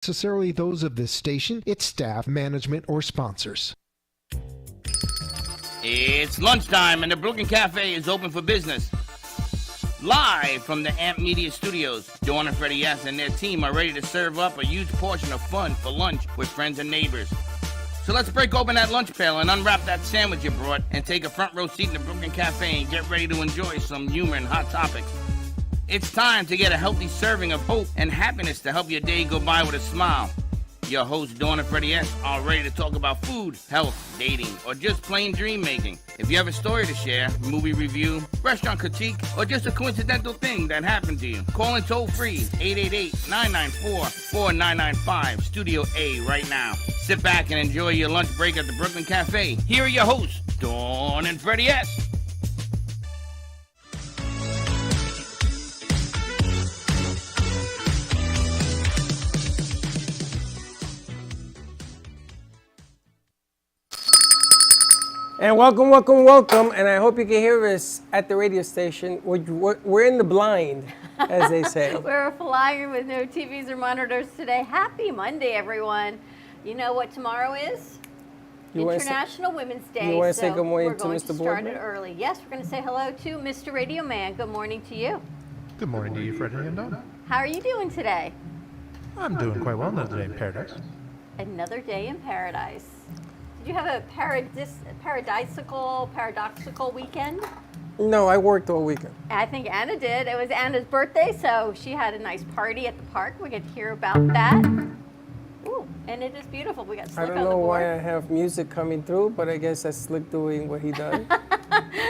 necessarily those of this station, its staff, management, or sponsors. It's lunchtime and the Brooklyn Cafe is open for business. Live from the AMP Media Studios, Dawn and Freddie S. and their team are ready to serve up a huge portion of fun for lunch with friends and neighbors. So let's break open that lunch pail and unwrap that sandwich you brought and take a front row seat in the Brooklyn Cafe and get ready to enjoy some humor and hot topics. It's time to get a healthy serving of hope and happiness to help your day go by with a smile. Your hosts, Dawn and Freddie S., are ready to talk about food, health, dating, or just plain dream making. If you have a story to share, movie review, restaurant critique, or just a coincidental thing that happened to you, call in toll free 888-994-4995, Studio A right now. Sit back and enjoy your lunch break at the Brooklyn Cafe. Here are your hosts, Dawn and Freddie S. And welcome, and I hope you can hear us at the radio station. We're in the blind, as they say. We're flying with no TVs or monitors today. Happy Monday, everyone. You know what tomorrow is? International Women's Day. You want to say good morning to Mr. We're going to start Boardman? it early. Yes, we're going to say hello to Mr. Radio Man. Good morning to you. Good morning to you, Freddie and Dawn. How are you doing today? I'm doing quite well another day in paradise. Another day in paradise. Did you have a paradoxical weekend? No, I worked all weekend. I think Anna did. It was Anna's birthday, so she had a nice party at the park. We get to hear about that. Ooh, and it is beautiful. We got Slick I on don't the know board. why I have music coming through, but I guess that's Slick doing what he does.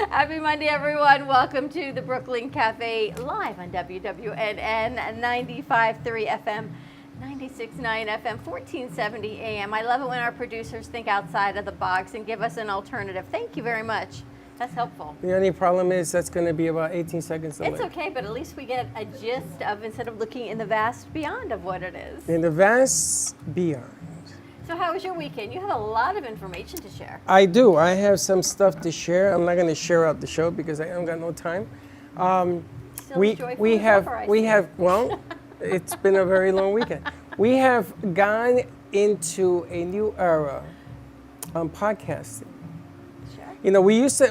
Happy Monday, everyone. Welcome to the Brooklyn Cafe live on WWNN 95.3 FM. 96.9 FM, 1470 AM. I love it when our producers think outside of the box and give us an alternative. Thank you very much. That's helpful. The only problem is that's going to be about 18 seconds delayed. It's okay, but at least we get a gist of, instead of looking in the vast beyond of what it is. In the vast beyond. So how was your weekend? You have a lot of information to share. I do. I have some stuff to share. I'm not going to share out the show because I haven't got no time. Still We have, well, it's been a very long weekend. We have gone into a new era on podcasting. Sure. You know, we used to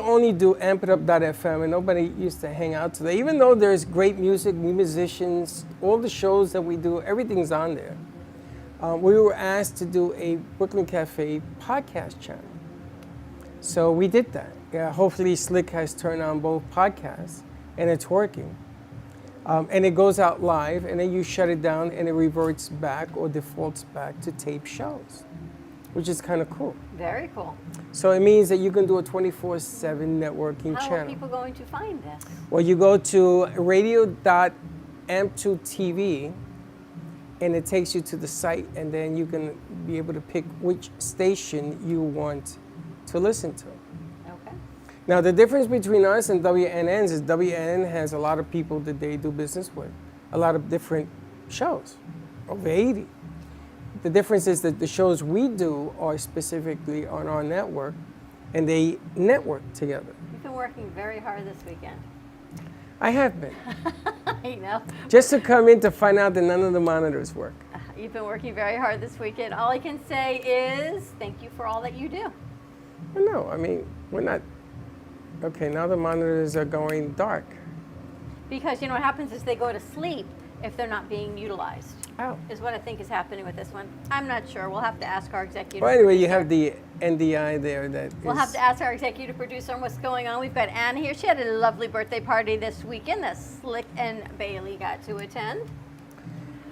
only do ampitup.fm and nobody used to hang out today. Even though there's great music, new musicians, all the shows that we do, everything's on there. We were asked to do a Brooklyn Cafe podcast channel. So we did that. Yeah, hopefully Slick has turned on both podcasts and it's working. And it goes out live, and then you shut it down, and it reverts back or defaults back to tape shows, which is kind of cool. Very cool. So it means that you can do a 24/7 networking How channel. are people going to find this? Well, you go to radio.amp2tv, and it takes you to the site, and then you can be able to pick which station you want to listen to. Okay. Now, the difference between us and WNNs is WNN has a lot of people that they do business with, a lot of different shows, over 80. The difference is that the shows we do are specifically on our network, and they network together. You've been working very hard this weekend. I have been. I know. Just to come in to find out that none of the monitors work. You've been working very hard this weekend. All I can say is thank you for all that you do. No, I mean, we're not. Okay, now the monitors are going dark. Because you know what happens is they go to sleep if they're not being utilized. Oh. Is what I think is happening with this one. I'm not sure. We'll have to ask our executive Well, anyway, you producer. have the NDI there that We'll is- have to ask our executive producer on what's going on. We've got Anne here. She had a lovely birthday party this weekend that Slick and Bailey got to attend.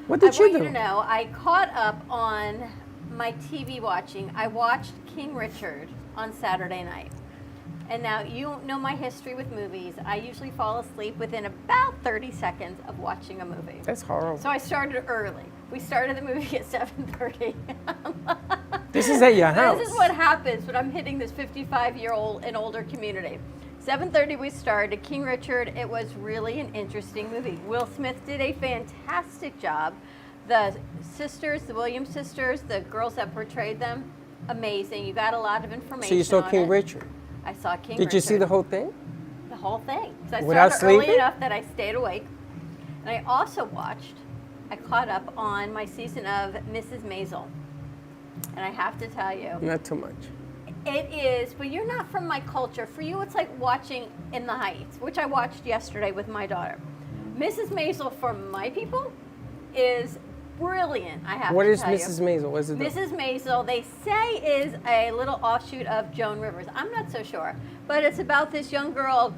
What did I you want do? you to know, I caught up on my TV watching. I watched King Richard on Saturday night. And now you know my history with movies. I usually fall asleep within about 30 seconds of watching a movie. That's horrible. So I started early. We started the movie at 7:30. This is at your house. This is what happens when I'm hitting this 55-year-old and older community. 7:30 we started. King Richard, it was really an interesting movie. Will Smith did a fantastic job. The sisters, the Williams sisters, the girls that portrayed them, amazing. You got a lot of information So you saw on King it. Richard. I saw King Did Richard. you see the whole thing? The whole thing. So I Without started early sleeping? enough that I stayed awake. And I also watched I caught up on my season of Mrs. Maisel. And I have to tell you, Not too much. it is, but you're not from my culture. For you, it's like watching In the Heights, which I watched yesterday with my daughter. Mrs. Maisel, for my people, is brilliant, I have What to is tell you. Mrs. Maisel? What is it? Mrs. Maisel, they say, is a little offshoot of Joan Rivers. I'm not so sure. But it's about this young girl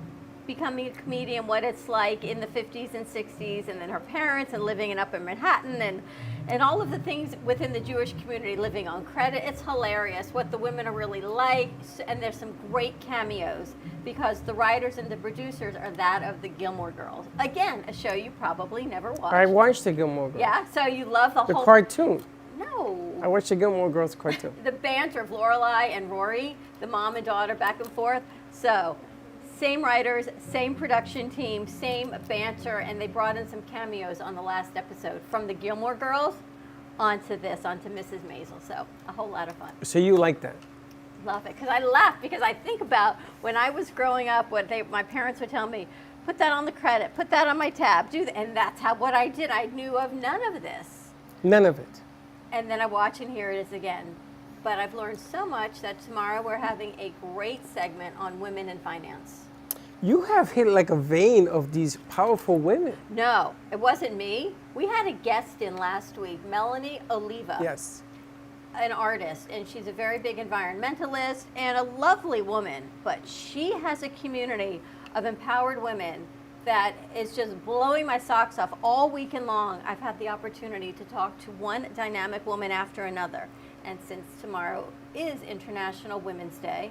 becoming a comedian, what it's like in the 50s and 60s, and then her parents, and living in Upper Manhattan, and all of the things within the Jewish community, living on credit. It's hilarious what the women are really like, and there's some great cameos because the writers and the producers are that of the Gilmore Girls. Again, a show you probably never watched. I watched the Gilmore Girls. Yeah, so you love the The whole... cartoon. No. I watched the Gilmore Girls cartoon. The banter of Lorelai and Rory, the mom and daughter back and forth. So, same writers, same production team, same banter, and they brought in some cameos on the last episode from the Gilmore Girls onto Mrs. Maisel. So, a whole lot of fun. So you like that? Love it. Because I laugh because I think about when I was growing up, my parents would tell me, put that on the credit, put that on my tab, do that. And that's what I did. I knew of none of this. None of it. And then I watch and here it is again. But I've learned so much that tomorrow we're having a great segment on women in finance. You have hit like a vein of these powerful women. No, it wasn't me. We had a guest in last week, Melanie Oliva, Yes. an artist, and she's a very big environmentalist and a lovely woman. But she has a community of empowered women that is just blowing my socks off all weekend long. I've had the opportunity to talk to one dynamic woman after another. And since tomorrow is International Women's Day,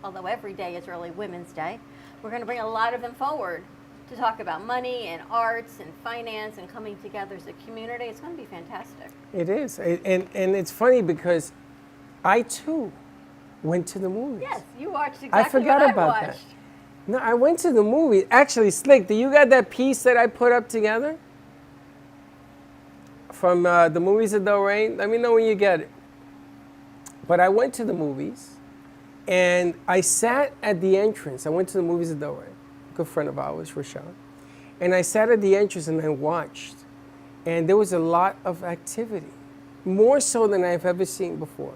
although every day is really Women's Day, we're going to bring a lot of them forward to talk about money and arts and finance and coming together as a community. It's going to be fantastic. It is. And it's funny because I too went to the movies. Yes, you watched exactly I forgot what about I that. watched. No, I went to the movie. Actually, Slick, do you got that piece that I put up together? From the movies of Del Rey? Let me know when you get it. But I went to the movies, and I sat at the entrance. I went to the movies of Del Rey, a good friend of ours, Rashad. And I sat at the entrance and I watched. And there was a lot of activity, more so than I've ever seen before.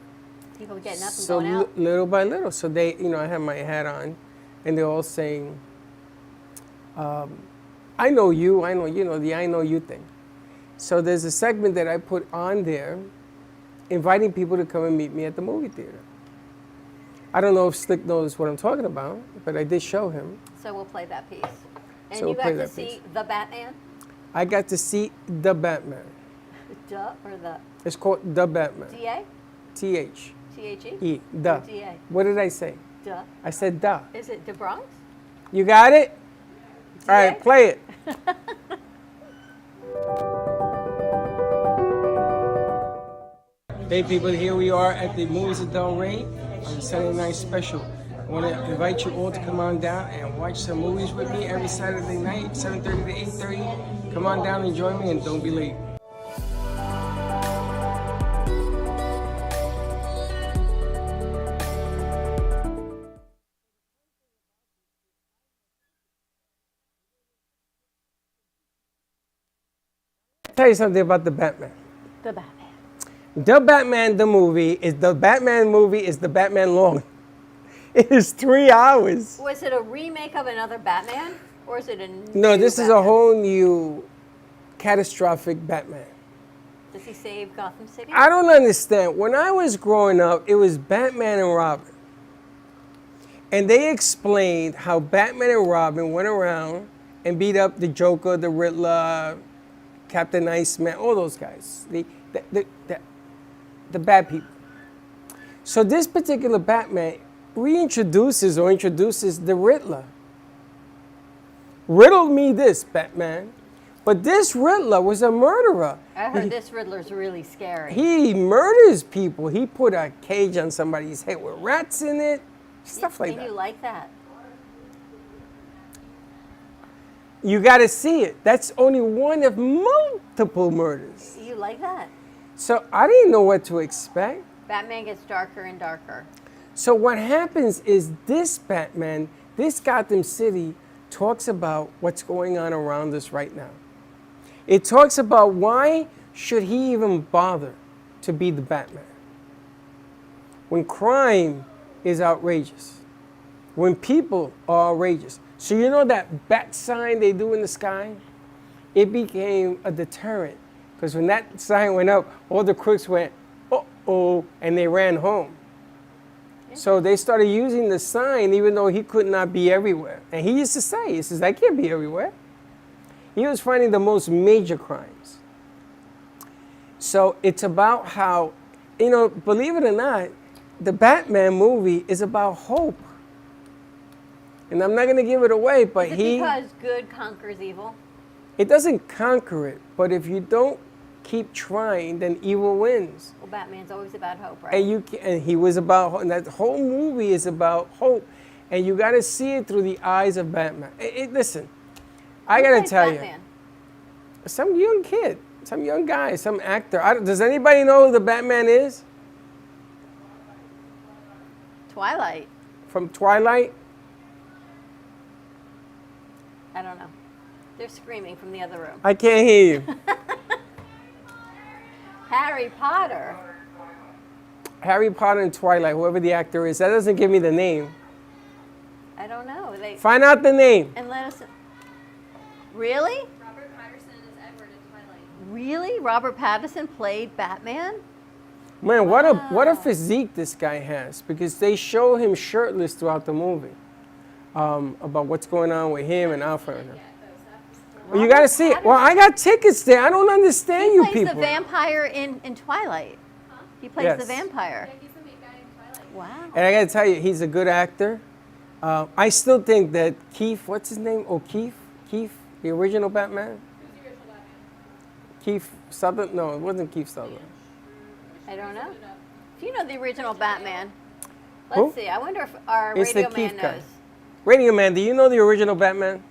People getting up and So going out. little by little. So they, I had my hat on, and they're all saying, I know you, the I know you thing. So there's a segment that I put on there, inviting people to come and meet me at the movie theater. I don't know if Slick knows what I'm talking about, but I did show him. So we'll play that piece. And So you we'll play got to that see piece. The Batman? I got to see The Batman. Duh or the It's called The Batman. DA? T-H. T-H-E? E. The. Or DA? What did I say? Duh. I said the. Is it the Bronx? You got it? All right, DA? play it. Hey people, here we are at the Movies of Del Rey on the Saturday Night Special. I want to invite you all to come on down and watch some movies with me every Saturday night, 7:30 to 8:30. Come on down and join me, and don't be late. Tell you something about the Batman. The Batman. The Batman, the movie, is the Batman movie is the Batman long. It is 3 hours. Was it a remake of another Batman? Or is it a No, new this is a Batman? whole new catastrophic Batman. Does he save Gotham City? I don't understand. When I was growing up, it was Batman and Robin. And they explained how Batman and Robin went around and beat up the Joker, the Riddler, Captain Iceman, all those guys. The bad people. So this particular Batman introduces the Riddler. Riddle me this, Batman. But this Riddler was a murderer. I heard this Riddler's really scary. He murders people. He put a cage on somebody's head with rats in it. Stuff like and that. you like that? You got to see it. That's only one of multiple murders. You like that? So I didn't know what to expect. Batman gets darker and darker. So what happens is this Batman, this Gotham City, talks about what's going on around us right now. It talks about why should he even bother to be the Batman when crime is outrageous, when people are outrageous. So you know that bat sign they do in the sky? It became a deterrent because when that sign went up, all the crooks went, uh-oh, and they ran home. So they started using the sign even though he could not be everywhere. And he used to say, he says, I can't be everywhere. He was finding the most major crimes. So it's about how, you know, believe it or not, the Batman movie is about hope. And I'm not going to give it away, but Is it because good conquers evil? it doesn't conquer it, but if you don't keep trying, then evil wins. Well, Batman's always about hope, right? And he was about hope, and that whole movie is about hope. And you got to see it through the eyes of Batman. Listen, I Who got to plays tell Batman? you, some young kid, some young guy, some actor. Does anybody know who the Batman is? Twilight. From Twilight? I don't know. They're screaming from the other room. I can't hear you. Harry Potter. Harry Potter and Twilight, whoever the actor is. That doesn't give me the name. I don't know. Find out the name. And let us. Really? Robert Patterson is Edward in Twilight. Really? Robert Pattinson played Batman? Man, what a physique this guy has, because they show him shirtless throughout the movie. About what's going on with him and Alfred. Well, you got to see it. Well, I got tickets there. I don't understand He you plays people. the vampire in Twilight. He plays Yes. the vampire. Yeah, he's the main guy in Twilight. Wow. And I got to tell you, he's a good actor. I still think that Keith, what's his name? O'Keefe? Keith, the original Batman? Who's the original Batman? Keith Sutherland? No, it wasn't Keith Sutherland. I don't know. If you know the original Batman, let's Who? see. I wonder if our It's the radio man Keith guy. knows. Radio Man, do you know the original Batman?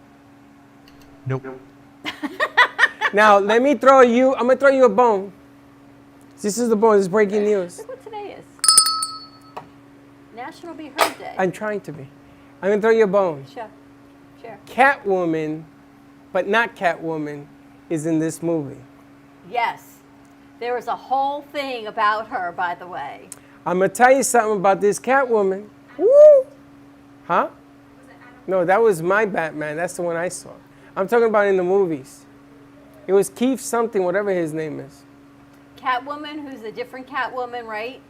Nope. Now, let me throw you, I'm going to throw you a bone. This is the bone, this is breaking news. Look what today is. National Be Heard Day. I'm trying to be. I'm going to throw you a bone. Sure. Sure. Catwoman, but not Catwoman, is in this movie. Yes. There was a whole thing about her, by the way. I'm going to tell you something about this Catwoman. Woo! Huh? No, that was my Batman. That's the one I saw. I'm talking about in the movies. It was Keith something, whatever his name is. Catwoman, who's a different Catwoman, right?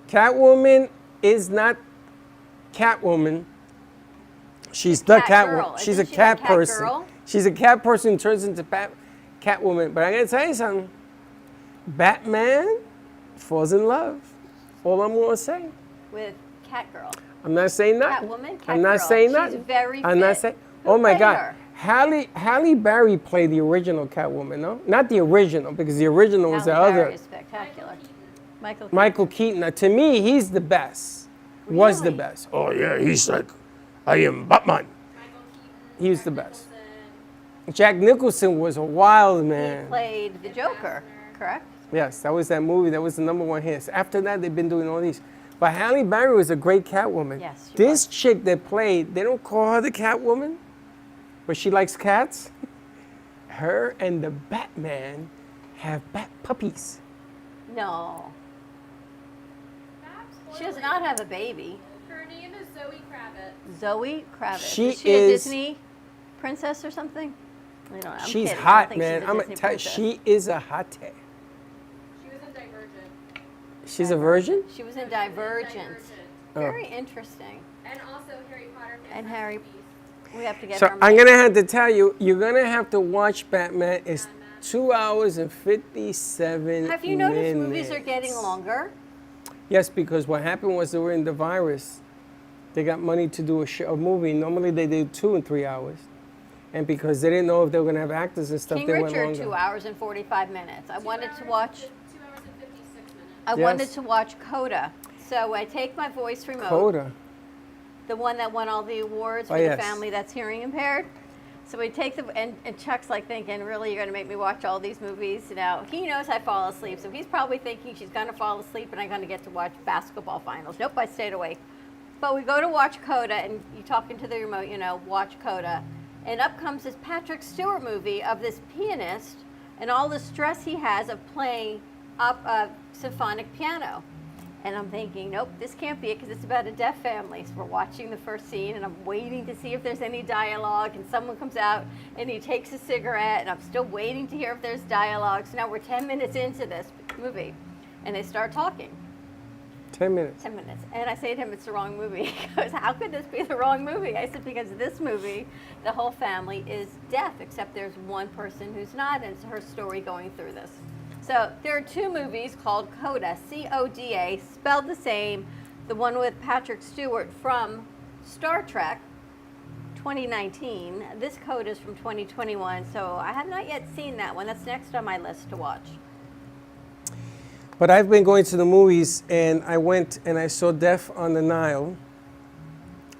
Catwoman is not Catwoman. She's The the cat Catwoman. girl. She's Isn't a she the cat cat person. girl? She's a cat person who turns into Catwoman. But I gotta tell you something. Batman falls in love. All I'm gonna say. With Catgirl. I'm not saying nothing. Catwoman, I'm not Catgirl. saying She's nothing. very I'm not fit. saying. Who Oh my played God. her? Halle Berry played the original Catwoman, no? Not the original, because the original was the Halle other. Berry is spectacular. Michael Keaton. Michael Keaton. Now, to me, he's the best. Was the Really? best. Oh yeah, he's like, I am Batman. He was the best. Jack Nicholson was a wild He man. played the Joker, correct? Yes, that was that movie. That was the #1 hit. After that, they've been doing all these. But Halle Berry was a great Catwoman. Yes, she This was. chick that played, they don't call her the Catwoman, but she likes cats. Her and the Batman have bat puppies. No. Perhaps She does not have a baby. Her name is Zoe Kravitz. Zoe Kravitz. She is she a is- Disney princess or something? I don't know. I'm She's kidding. I don't hot, think man. She's a I'm Disney princess. she is a hot. She was in Divergent. She's a virgin? She was in Divergent. Oh. Very interesting. And also Harry Potter. And Fantastic Harry- Beasts. We have to get So her. I'm mic. gonna have to tell you, you're gonna have to watch Batman. It's 2 hours and 57 minutes. Have you noticed movies are getting longer? Yes, because what happened was during the virus, they got money to do a movie. Normally they do 2 and 3 hours. And because they didn't know if they were gonna have actors and stuff, King they went Richard, longer. 2 hours and 45 minutes. I wanted to watch. 2 hours and 56 minutes. I Yes. wanted to watch Coda. So I take my voice remote, Coda. the one that won all the awards for Oh, the yes. family that's hearing impaired. So we take and Chuck's like thinking, really, you're going to make me watch all these movies? Now, he knows I fall asleep, so he's probably thinking she's going to fall asleep and I'm going to get to watch basketball finals. Nope, I stayed awake. But we go to watch Coda, and you talk into the remote, watch Coda. And up comes this Patrick Stewart movie of this pianist, and all the stress he has of playing up a symphonic piano. And I'm thinking, nope, this can't be it because it's about a deaf family. So we're watching the first scene and I'm waiting to see if there's any dialogue, and someone comes out and he takes a cigarette and I'm still waiting to hear if there's dialogue. So now we're 10 minutes into this movie and they start talking. 10 minutes. 10 minutes. And I say to him, it's the wrong movie. He goes, how could this be the wrong movie? I said, because this movie, the whole family is deaf, except there's one person who's not, and it's her story going through this. So there are two movies called CODA, C-O-D-A, spelled the same. The one with Patrick Stewart from Star Trek, 2019. This CODA is from 2021, so I have not yet seen that one. That's next on my list to watch. But I've been going to the movies, and I went and I saw Death on the Nile.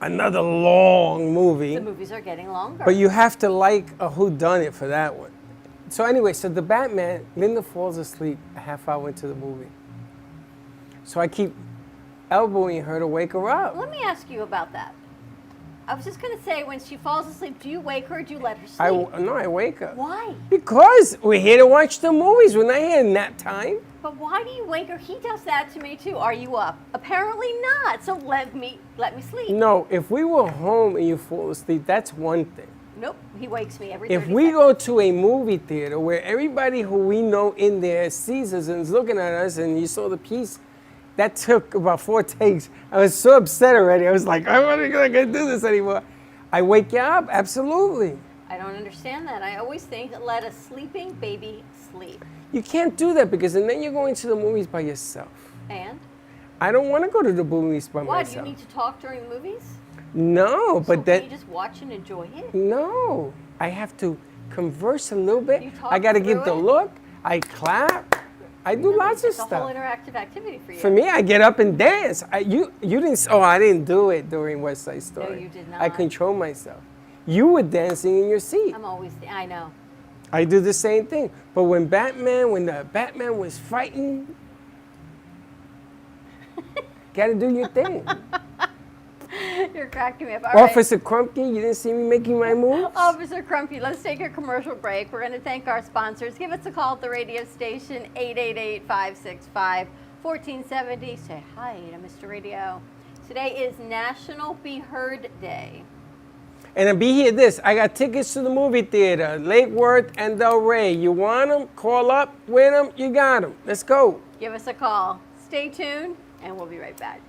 Another long movie. The movies are getting longer. But you have to like a whodunit for that one. So anyway, so the Batman, Linda falls asleep a half hour into the movie. So I keep elbowing her to wake her up. Let me ask you about that. I was just going to say, when she falls asleep, do you wake her or do you let her sleep? I wake her. Why? Because we're here to watch the movies. We're not here in nap time. But why do you wake her? He does that to me too. Are you up? Apparently not. So let me sleep. No, if we were home and you fall asleep, that's one thing. Nope. He wakes me every 30 If we seconds. go to a movie theater where everybody who we know in there sees us and is looking at us, and you saw the piece, that took about 4 takes. I was so upset already. I was like, I'm not going to do this anymore. I wake you up, absolutely. I don't understand that. I always think, let a sleeping baby sleep. You can't do that because then you're going to the movies by yourself. And? I don't want to go to the movies by Why? myself. Do you need to talk during the movies? No, So but can you just watch and enjoy it? No, I have to converse a little bit. You talk I got to give through the it? look. I clap. I do lots of It's a whole stuff. interactive activity for you. For me, I get up and dance. You didn't. Oh, I didn't do it during West Side Story. you did I not. control myself. You were dancing in your seat. I know. I do the same thing. But when the Batman was fighting, got to do your thing. You're cracking me up. All right. Officer Crumpy, you didn't see me making my moves? Officer Crumpy, let's take a commercial break. We're going to thank our sponsors. Give us a call at the radio station, 888-565-1470. Say hi to Mr. Radio. Today is National Be Heard Day. And then be here this. I got tickets to the movie theater, Lake Worth and Del Rey. You want them? Call up, win them, you got them. Let's go. Give us a call. Stay tuned, and we'll be right back.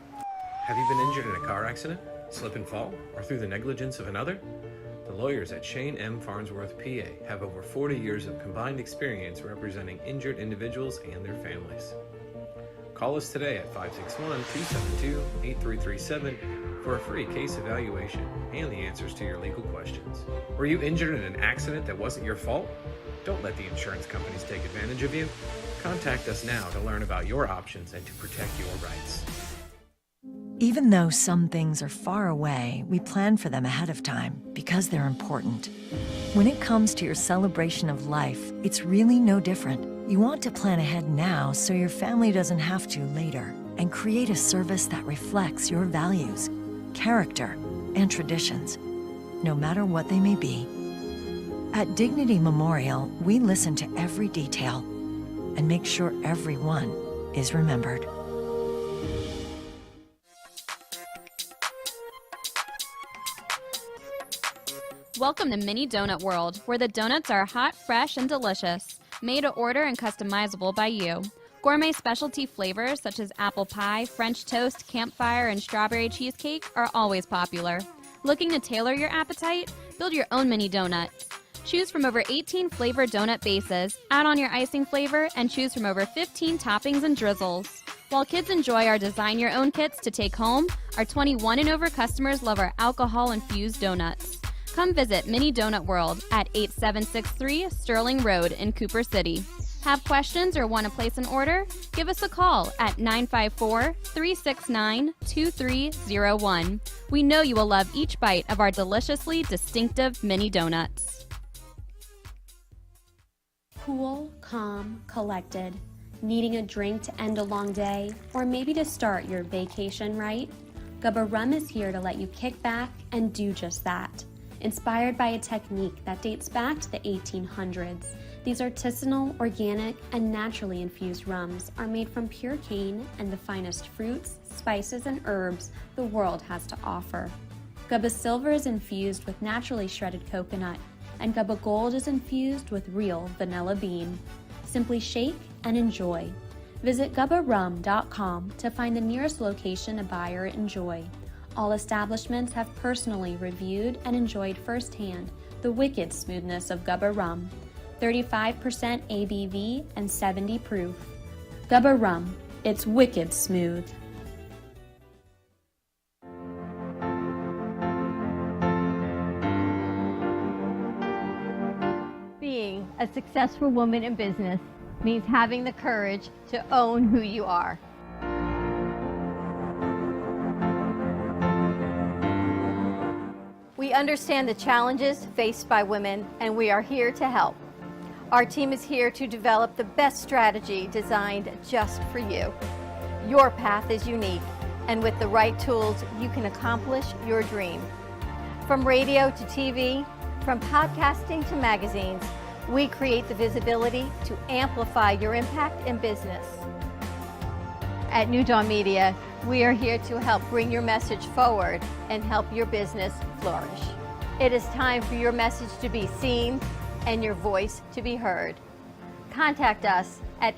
Have you been injured in a car accident, slip and fall, or through the negligence of another? The lawyers at Shane M. Farnsworth, PA have over 40 years of combined experience representing injured individuals and their families. Call us today at 561-272-8337 for a free case evaluation and the answers to your legal questions. Were you injured in an accident that wasn't your fault? Don't let the insurance companies take advantage of you. Contact us now to learn about your options and to protect your rights. Even though some things are far away, we plan for them ahead of time because they're important. When it comes to your celebration of life, it's really no different. You want to plan ahead now so your family doesn't have to later, and create a service that reflects your values, character, and traditions, no matter what they may be. At Dignity Memorial, we listen to every detail and make sure everyone is remembered. Welcome to Mini Donut World, where the donuts are hot, fresh, and delicious, made to order and customizable by you. Gourmet specialty flavors such as apple pie, French toast, campfire, and strawberry cheesecake are always popular. Looking to tailor your appetite? Build your own mini donuts. Choose from over 18 flavored donut bases, add on your icing flavor, and choose from over 15 toppings and drizzles. While kids enjoy our design your own kits to take home, our 21 and over customers love our alcohol-infused donuts. Come visit Mini Donut World at 8763 Sterling Road in Cooper City. Have questions or want to place an order? Give us a call at 954-369-2301. We know you will love each bite of our deliciously distinctive mini donuts. Cool, calm, collected. Needing a drink to end a long day, or maybe to start your vacation right? Gubba Rum is here to let you kick back and do just that. Inspired by a technique that dates back to the 1800s, These artisanal, organic, and naturally infused rums are made from pure cane and the finest fruits, spices, and herbs the world has to offer. Gubba Silver is infused with naturally shredded coconut, and Gubba Gold is infused with real vanilla bean. Simply shake and enjoy. Visit gubbarum.com to find the nearest location a buyer enjoy. All establishments have personally reviewed and enjoyed firsthand the wicked smoothness of Gubba Rum. 35% ABV and 70 proof. Gubba Rum, it's wicked smooth. Being a successful woman in business means having the courage to own who you are. We understand the challenges faced by women, and we are here to help. Our team is here to develop the best strategy designed just for you. Your path is unique, and with the right tools, you can accomplish your dream. From radio to TV, from podcasting to magazines, we create the visibility to amplify your impact in business. At New Dawn Media, we are here to help bring your message forward and help your business flourish. It is time for your message to be seen and your voice to be heard. Contact us at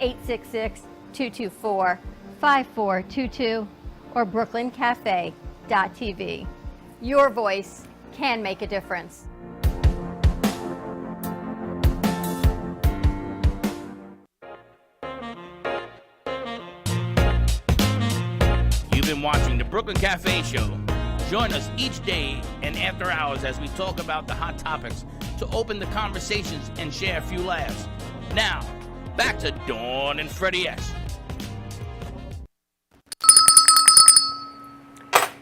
866-224-5422 or brooklyncafe.tv. Your voice can make a difference. You've been watching the Brooklyn Cafe Show. Join us each day and after hours as we talk about the hot topics to open the conversations and share a few laughs. Now, back to Dawn and Freddie S.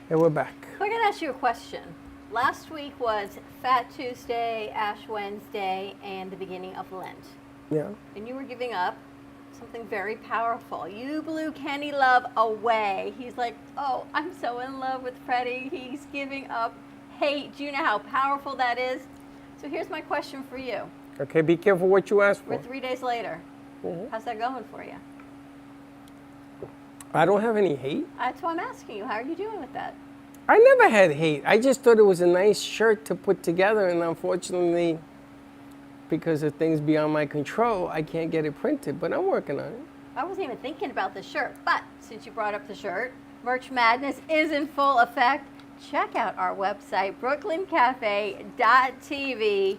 And we're back. So I got to ask you a question. Last week was Fat Tuesday, Ash Wednesday, and the beginning of Lent. Yeah. And you were giving up something very powerful. You blew Kenny Love away. He's like, oh, I'm so in love with Freddie. He's giving up hate. Do you know how powerful that is? So here's my question for you. Okay, be careful what you ask for. We're 3 days later. How's that going for you? I don't have any hate. That's why I'm asking you. How are you doing with that? I never had hate. I just thought it was a nice shirt to put together, and unfortunately, because of things beyond my control, I can't get it printed, but I'm working on it. I wasn't even thinking about the shirt, but since you brought up the shirt, Merch Madness is in full effect. Check out our website, brooklyncafe.tv,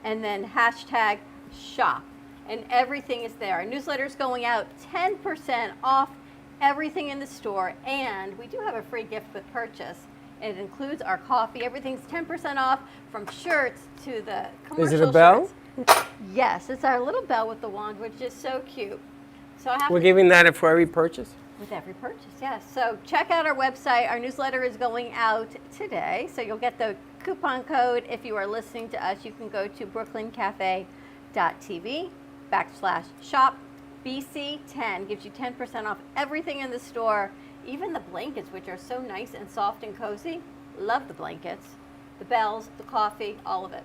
and then hashtag shop. And everything is there. Our newsletter's going out 10% off everything in the store, and we do have a free gift with purchase. It includes our coffee. Everything's 10% off, from shirts to the commercial Is it a bell? shirts. Yes, it's our little bell with the wand, which is so cute. So I have We're to, giving that for every purchase? with every purchase, yes. So check out our website. Our newsletter is going out today, so you'll get the coupon code. If you are listening to us, you can go to brooklyncafe.tv/shop. BC10 gives you 10% off everything in the store, even the blankets, which are so nice and soft and cozy. Love the blankets, the bells, the coffee, all of it.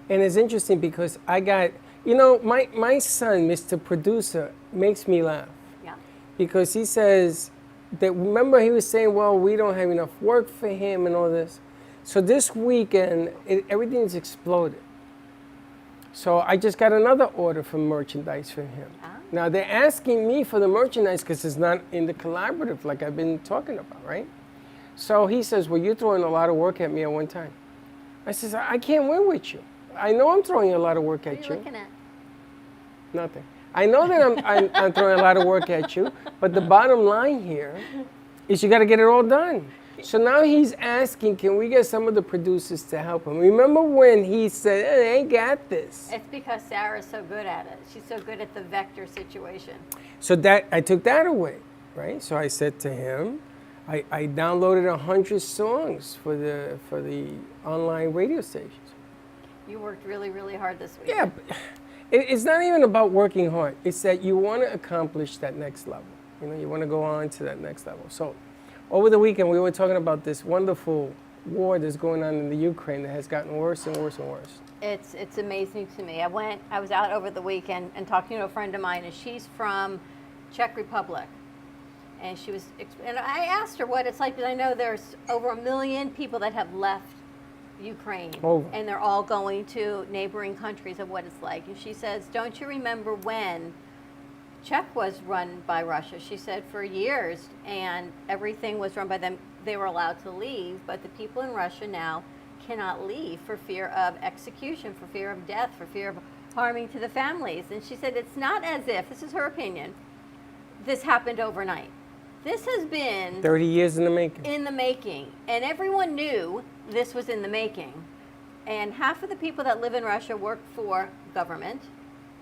And it's interesting because I got, you know, my son, Mr. Producer, makes me laugh. Yeah. Because he says that, remember he was saying, well, we don't have enough work for him and all this. So this weekend, everything's exploded. So I just got another order for merchandise for him. Ah. Now they're asking me for the merchandise because it's not in the collaborative like I've been talking about, right? So he says, well, you're throwing a lot of work at me at one time. I says, I can't win with you. I know I'm throwing a lot of work at What are you. you looking at? Nothing. I know that I'm throwing a lot of work at you, but the bottom line here is you got to get it all done. So now he's asking, can we get some of the producers to help him? Remember when he said, I ain't got this? It's because Sarah's so good at it. She's so good at the vector situation. So that I took that away, right? So I said to him, I downloaded 100 songs for the online radio stations. You worked really, really hard this week. Yeah, but it's not even about working hard. It's that you want to accomplish that next level. You know, you want to go on to that next level. So over the weekend, we were talking about this wonderful war that's going on in the Ukraine that has gotten worse and worse and worse. It's amazing to me. I was out over the weekend and talking to a friend of mine, and she's from Czech Republic. And and I asked her what it's like, because I know there's over 1 million people that have left Ukraine. Over. And they're all going to neighboring countries of what it's like. And she says, don't you remember when Czech was run by Russia? She said for years, and everything was run by them. They were allowed to leave, but the people in Russia now cannot leave for fear of execution, for fear of death, for fear of harming to the families. And she said it's not as if, this is her opinion, this happened overnight. This has been 30 years in the making. In the making. And everyone knew this was in the making. And half of the people that live in Russia work for government.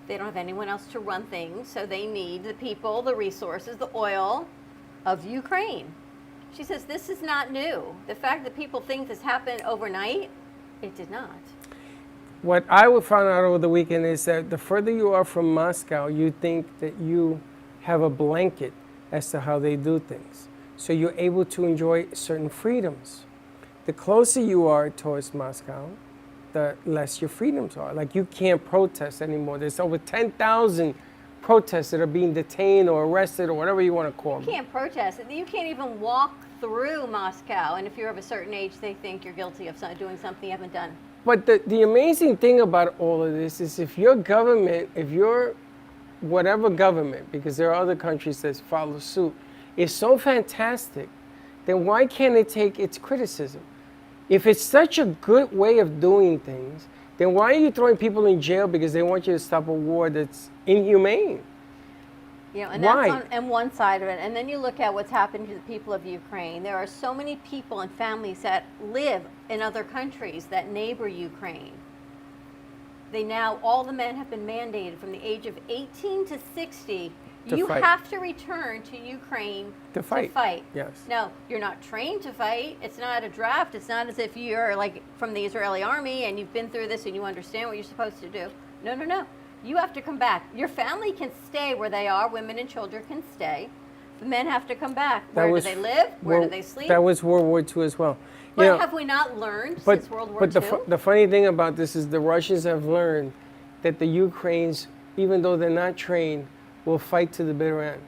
They don't have anyone else to run things, so they need the people, the resources, the oil of Ukraine. She says this is not new. The fact that people think this happened overnight, it did not. What I would find out over the weekend is that the further you are from Moscow, you think that you have a blanket as to how they do things. So you're able to enjoy certain freedoms. The closer you are towards Moscow, the less your freedoms are. Like you can't protest anymore. There's over 10,000 protests that are being detained or arrested or whatever you want to call them. You can't protest. You can't even walk through Moscow, and if you're of a certain age, they think you're guilty of doing something you haven't done. But the amazing thing about all of this is if your government, if your whatever government, because there are other countries that follow suit, is so fantastic, then why can't it take its criticism? If it's such a good way of doing things, then why are you throwing people in jail because they want you to stop a war that's inhumane? You know, and why? That's on one side of it. And then you look at what's happened to the people of Ukraine. There are so many people and families that live in other countries that neighbor Ukraine. All the men have been mandated from the age of 18 to 60. You have to return to Ukraine to fight. Yes. No, you're not trained to fight. It's not a draft. It's not as if you're like from the Israeli army and you've been through this and you understand what you're supposed to do. No, no, no. You have to come back. Your family can stay where they are. Women and children can stay. The men have to come back. Where do they live? Where do they sleep? That was World War II as well. But have we not learned since World War II? But the funny thing about this is the Russians have learned that the Ukrainians, even though they're not trained, will fight to the bitter end.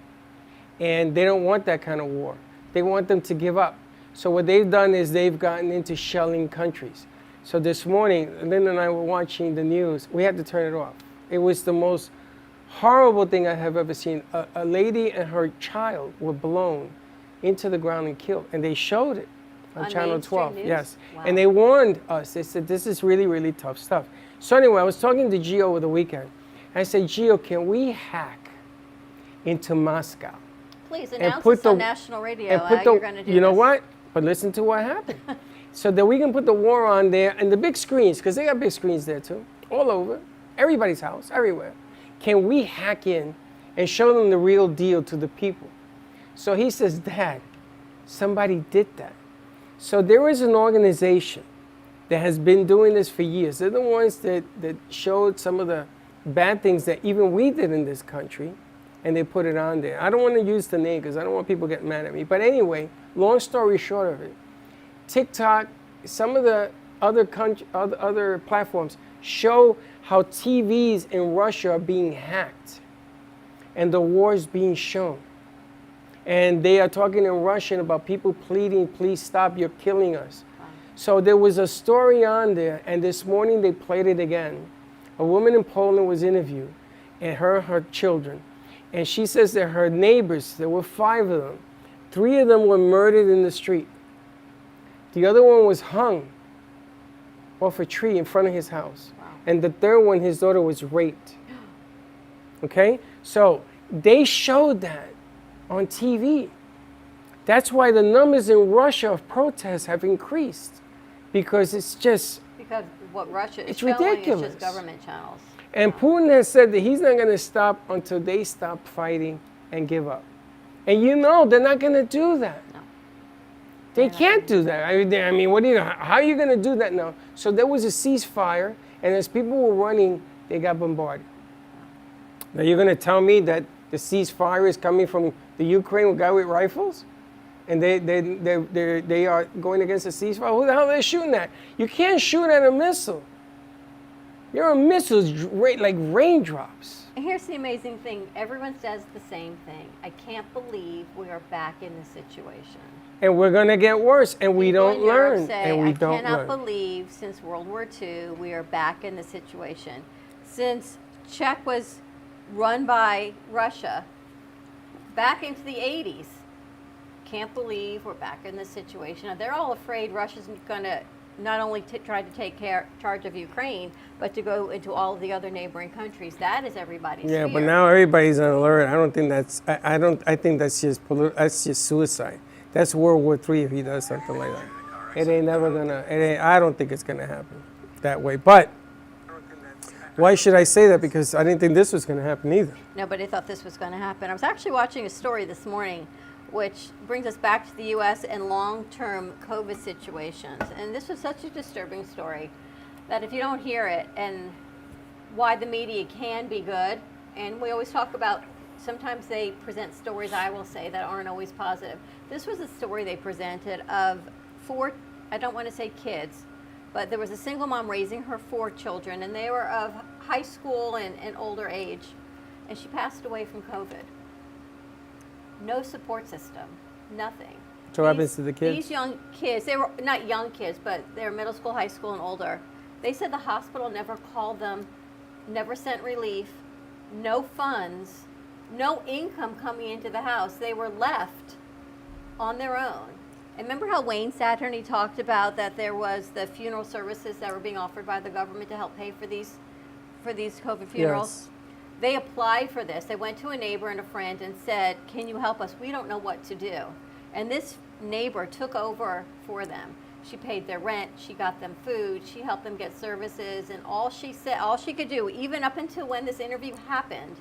And they don't want that kind of war. They want them to give up. So what they've done is they've gotten into shelling countries. So this morning, Linda and I were watching the news. We had to turn it off. It was the most horrible thing I have ever seen. A lady and her child were blown into the ground and killed. And they showed it on Channel 12. News? Yes. Wow. And they warned us. They said, this is really, really tough stuff. So anyway, I was talking to Gio over the weekend. I said, Gio, can we hack into Moscow? Please announce this on national radio how you're going to do You know this. what? But listen to what happened. So that we can put the war on there and the big screens, because they got big screens there too, all over, everybody's house, everywhere. Can we hack in and show them the real deal to the people? So he says, Dad, somebody did that. So there is an organization that has been doing this for years. They're the ones that showed some of the bad things that even we did in this country, and they put it on there. I don't want to use the name because I don't want people getting mad at me. But anyway, long story short of it, TikTok, some of the other platforms show how TVs in Russia are being hacked and the war is being shown. And they are talking in Russian about people pleading, please stop, you're killing us. Wow. So there was a story on there, and this morning they played it again. A woman in Poland was interviewed, and her children. And she says that her neighbors, there were 5 of them, 3 of them were murdered in the street. The other one was hung off a tree in front of his house. Wow. And the third one, his daughter was raped. Okay? So they showed that on TV. That's why the numbers in Russia of protests have increased. Because it's just... Because what Russia is showing ridiculous. Is just government channels. And Putin has said that he's not going to stop until they stop fighting and give up. And you know they're not going to do that. No. They can't do that. I mean, how are you going to do that now? So there was a ceasefire, and as people were running, they got bombarded. Now you're going to tell me that the ceasefire is coming from the Ukraine with guy with rifles? and they are going against a ceasefire. Who the hell are they shooting at? You can't shoot at a missile. Your missiles like raindrops. And here's the amazing thing. Everyone says the same thing. I can't believe we are back in this situation. And we're going to get worse, and we People don't in Europe learn. say, And we don't I cannot learn. believe since World War II we are back in this situation. Since Czech was run by Russia back into the 80s, can't believe we're back in this situation. Now, they're all afraid Russia's going to not only try to take charge of Ukraine, but to go into all of the other neighboring countries. That is everybody's Yeah, fear. but now everybody's on alert. I don't think that's. I think that's just that's just suicide. That's World War III if he does something like that. It ain't never gonna. I don't think it's gonna happen that way. But why should I say that? Because I didn't think this was gonna happen either. Nobody thought this was going to happen. I was actually watching a story this morning which brings us back to the U.S. and long-term COVID situations. And this was such a disturbing story that if you don't hear it, and why the media can be good, and we always talk about, sometimes they present stories, I will say, that aren't always positive. This was a story they presented of 4, I don't want to say kids, but there was a single mom raising her 4 children, and they were of high school and older age, and she passed away from COVID. No support system, nothing. So what happens to the kids? These young kids, they were not young kids, but they're middle school, high school, and older. They said the hospital never called them, never sent relief, no funds, no income coming into the house. They were left on their own. And remember how Wayne sat here and he talked about that there was the funeral services that were being offered by the government to help pay for these COVID funerals? Yes. They applied for this. They went to a neighbor and a friend and said, can you help us? We don't know what to do. And this neighbor took over for them. She paid their rent, she got them food, she helped them get services, and all she said, all she could do, even up until when this interview happened,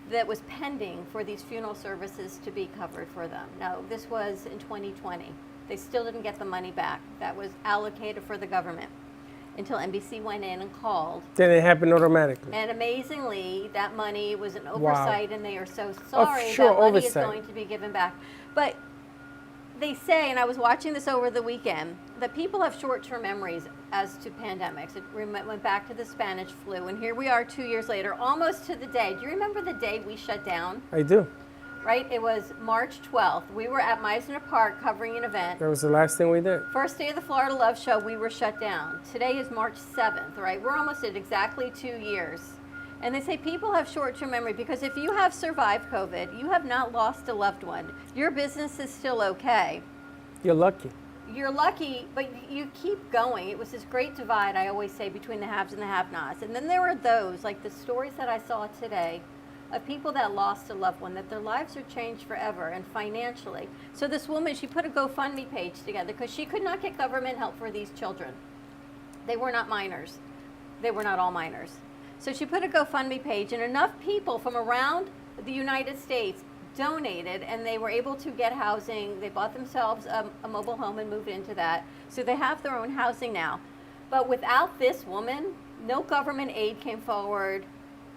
that was pending for these funeral services to be covered for them. Now, this was in 2020. They still didn't get the money back that was allocated for the government until NBC went in and called. Then it happened automatically. And amazingly, that money was an oversight, and they are so Oh, sorry sure, that money oversight. is going to be given back. But they say, and I was watching this over the weekend, that people have short-term memories as to pandemics. It went back to the Spanish flu, and here we are 2 years later, almost to the day. Do you remember the day we shut down? I do. Right? It was March 12th. We were at Meisner Park covering an event. That was the last thing we did. First day of the Florida Love Show, we were shut down. Today is March 7th, right? We're almost at exactly 2 years. And they say people have short-term memory because if you have survived COVID, you have not lost a loved one. Your business is still okay. You're lucky. You're lucky, but you keep going. It was this great divide, I always say, between the haves and the have-nots. And then there were those, like the stories that I saw today, of people that lost a loved one, that their lives are changed forever and financially. So this woman, she put a GoFundMe page together because she could not get government help for these children. They were not minors. They were not all minors. So she put a GoFundMe page, and enough people from around the United States donated, and they were able to get housing. They bought themselves a mobile home and moved into that. So they have their own housing now. But without this woman, no government aid came forward,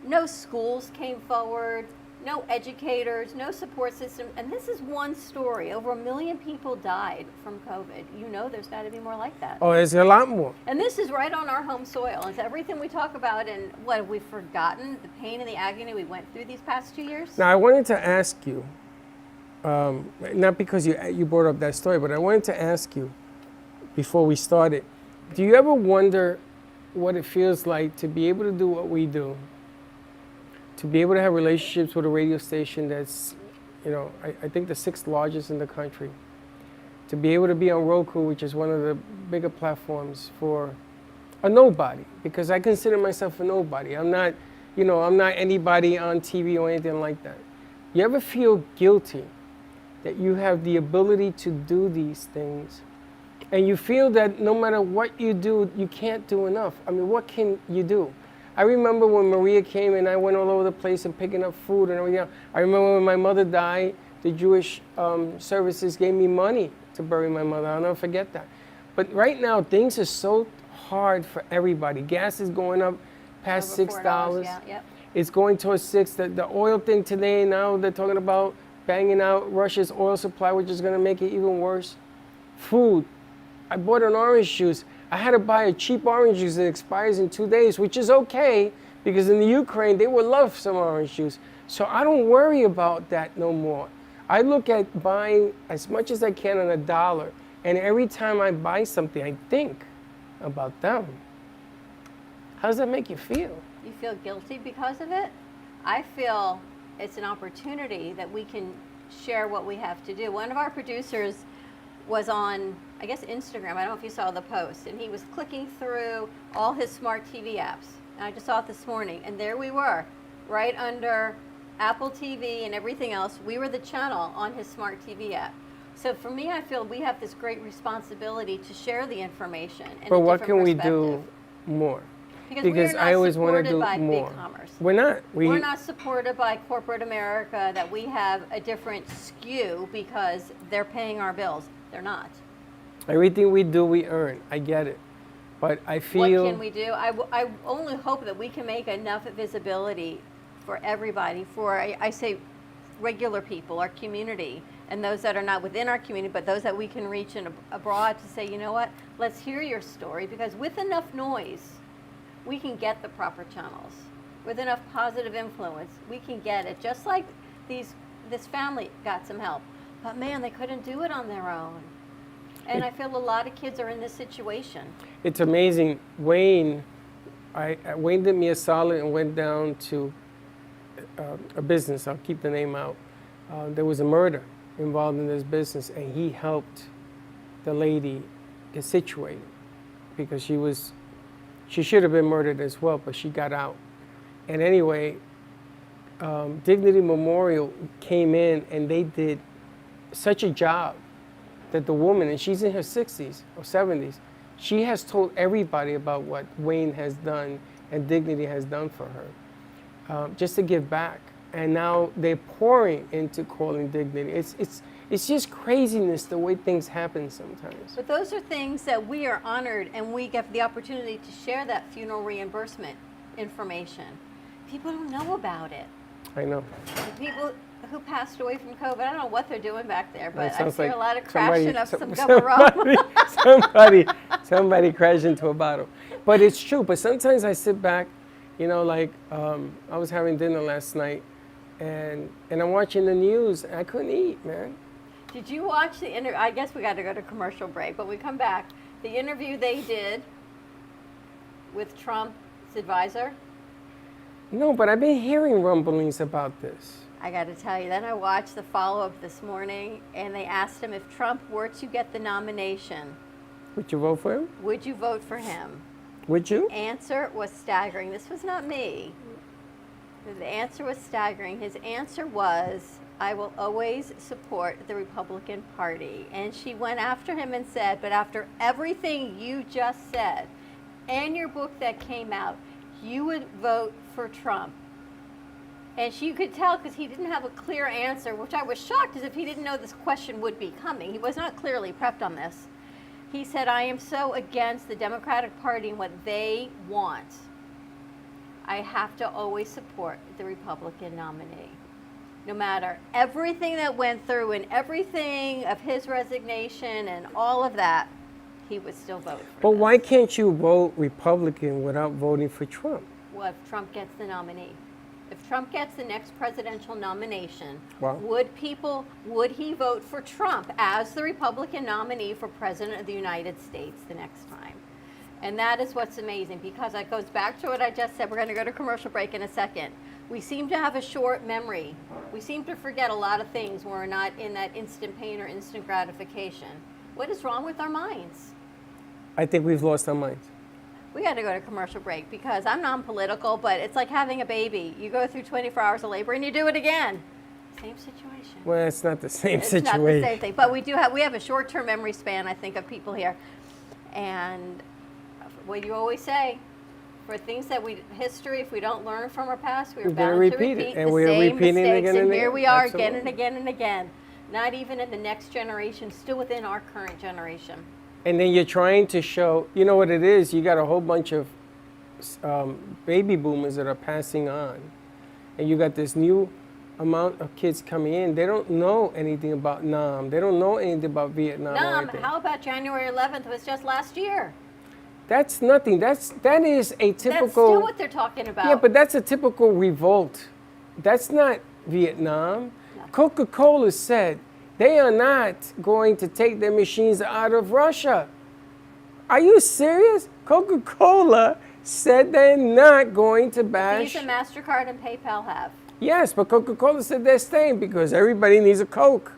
no schools came forward, no educators, no support system. And this is one story. Over 1 million people died from COVID. You know there's got to be more like that. Oh, there's a lot more. And this is right on our home soil. It's everything we talk about, and what have we forgotten? The pain and the agony we went through these past 2 years? Now, I wanted to ask you, not because you brought up that story, but I wanted to ask you before we started, do you ever wonder what it feels like to be able to do what we do? To be able to have relationships with a radio station that's, you know, I think the 6th largest in the country. To be able to be on Roku, which is one of the bigger platforms for a nobody, because I consider myself a nobody. I'm not, you know, I'm not anybody on TV or anything like that. You ever feel guilty that you have the ability to do these things, and you feel that no matter what you do, you can't do enough? I mean, what can you do? I remember when Maria came and I went all over the place and picking up food and everything else. I remember when my mother died, the Jewish services gave me money to bury my mother. I'll never forget that. But right now, things are so hard for everybody. Gas is going up past Over $6. $4, yeah, yep. It's going towards $6. The oil thing today, now they're talking about banging out Russia's oil supply, which is going to make it even worse. Food. I bought an orange juice. I had to buy a cheap orange juice that expires in 2 days, which is okay because in the Ukraine, they would love some orange juice. So I don't worry about that no more. I look at buying as much as I can on $1. And every time I buy something, I think about them. How does that make you feel? You feel guilty because of it? I feel it's an opportunity that we can share what we have to do. One of our producers was on, I guess, Instagram. I don't know if you saw the post. And he was clicking through all his smart TV apps. And I just saw it this morning. And there we were, right under Apple TV and everything else. We were the channel on his smart TV app. So for me, I feel we have this great responsibility to share the information. And But what can we do more? Because I always want to do by more. Big commerce. We're not. We're not supported by corporate America that we have a different skew because they're paying our bills. They're not. Everything we do, we earn. I get it. But I feel... What can we do? I only hope that we can make enough visibility for everybody, for, I say, regular people, our community, and those that are not within our community, but those that we can reach abroad to say, you know what, let's hear your story, because with enough noise, we can get the proper channels. With enough positive influence, we can get it. Just like this family got some help. But man, they couldn't do it on their own. And I feel a lot of kids are in this situation. It's amazing. Wayne did me a solid and went down to a business. I'll keep the name out. There was a murder involved in this business, and he helped the lady get situated because she should have been murdered as well, but she got out. And anyway, Dignity Memorial came in and they did such a job that the woman, and she's in her 60s or 70s, she has told everybody about what Wayne has done and Dignity has done for her, just to give back. And now they're pouring into calling Dignity. It's just craziness the way things happen sometimes. But those are things that we are honored, and we get the opportunity to share that funeral reimbursement information. People don't know about it. I know. The people who passed away from COVID, I don't know what they're doing back there, but I sounds see like a lot of crashing of some somebody crashed into a bottle. But it's true. But sometimes I sit back, like I was having dinner last night, and I'm watching the news, and I couldn't eat, man. Did you watch the interview? I guess we got to go to commercial break, but we come back. The interview they did with Trump's advisor. No, but I've been hearing rumblings about this. I got to tell you, then I watched the follow-up this morning, and they asked him if Trump were to get the nomination. Would you vote for him? Would you vote for him? Would you? Answer was staggering. This was not me. The answer was staggering. His answer was, I will always support the Republican Party. And she went after him and said, but after everything you just said and your book that came out, you would vote for Trump. And you could tell because he didn't have a clear answer, which I was shocked as if he didn't know this question would be coming. He was not clearly prepped on this. He said, I am so against the Democratic Party and what they want. I have to always support the Republican nominee. No matter everything that went through and everything of his resignation and all of that, he would still vote for But this. why can't you vote Republican without voting for Trump? Well, if Trump gets the nominee. If Trump gets the next presidential nomination, Wow. would he vote for Trump as the Republican nominee for President of the United States the next time? And that is what's amazing, because it goes back to what I just said. We're going to go to commercial break in a second. We seem to have a short memory. We seem to forget a lot of things when we're not in that instant pain or instant gratification. What is wrong with our minds? I think we've lost our minds. We got to go to commercial break because I'm non-political, but it's like having a baby. You go through 24 hours of labor and you do it again. Same situation. Well, it's not the same It's situation. not the same thing, but we have a short-term memory span, I think, of people here. And what you always say, for things that history, if we don't learn from our past, we're We're gonna bound to repeat repeat it, and the we're same repeating it mistakes. again and And here again. we are Absolutely. again and again and again. Not even in the next generation, still within our current generation. And then you're trying to show, you know what it is? You got a whole bunch of baby boomers that are passing on. And you got this new amount of kids coming in, they don't know anything about Nam. They don't know anything about Vietnam. or Nam, anything. how about January 11th was just last year? That's nothing. That is a typical. That's still what they're talking about. Yeah, but that's a typical revolt. That's not Vietnam. Coca-Cola said they are not going to take their machines out of Russia. Are you serious? Coca-Cola said they're not going to bash. Visa, MasterCard, and PayPal have. Yes, but Coca-Cola said they're staying because everybody needs a Coke.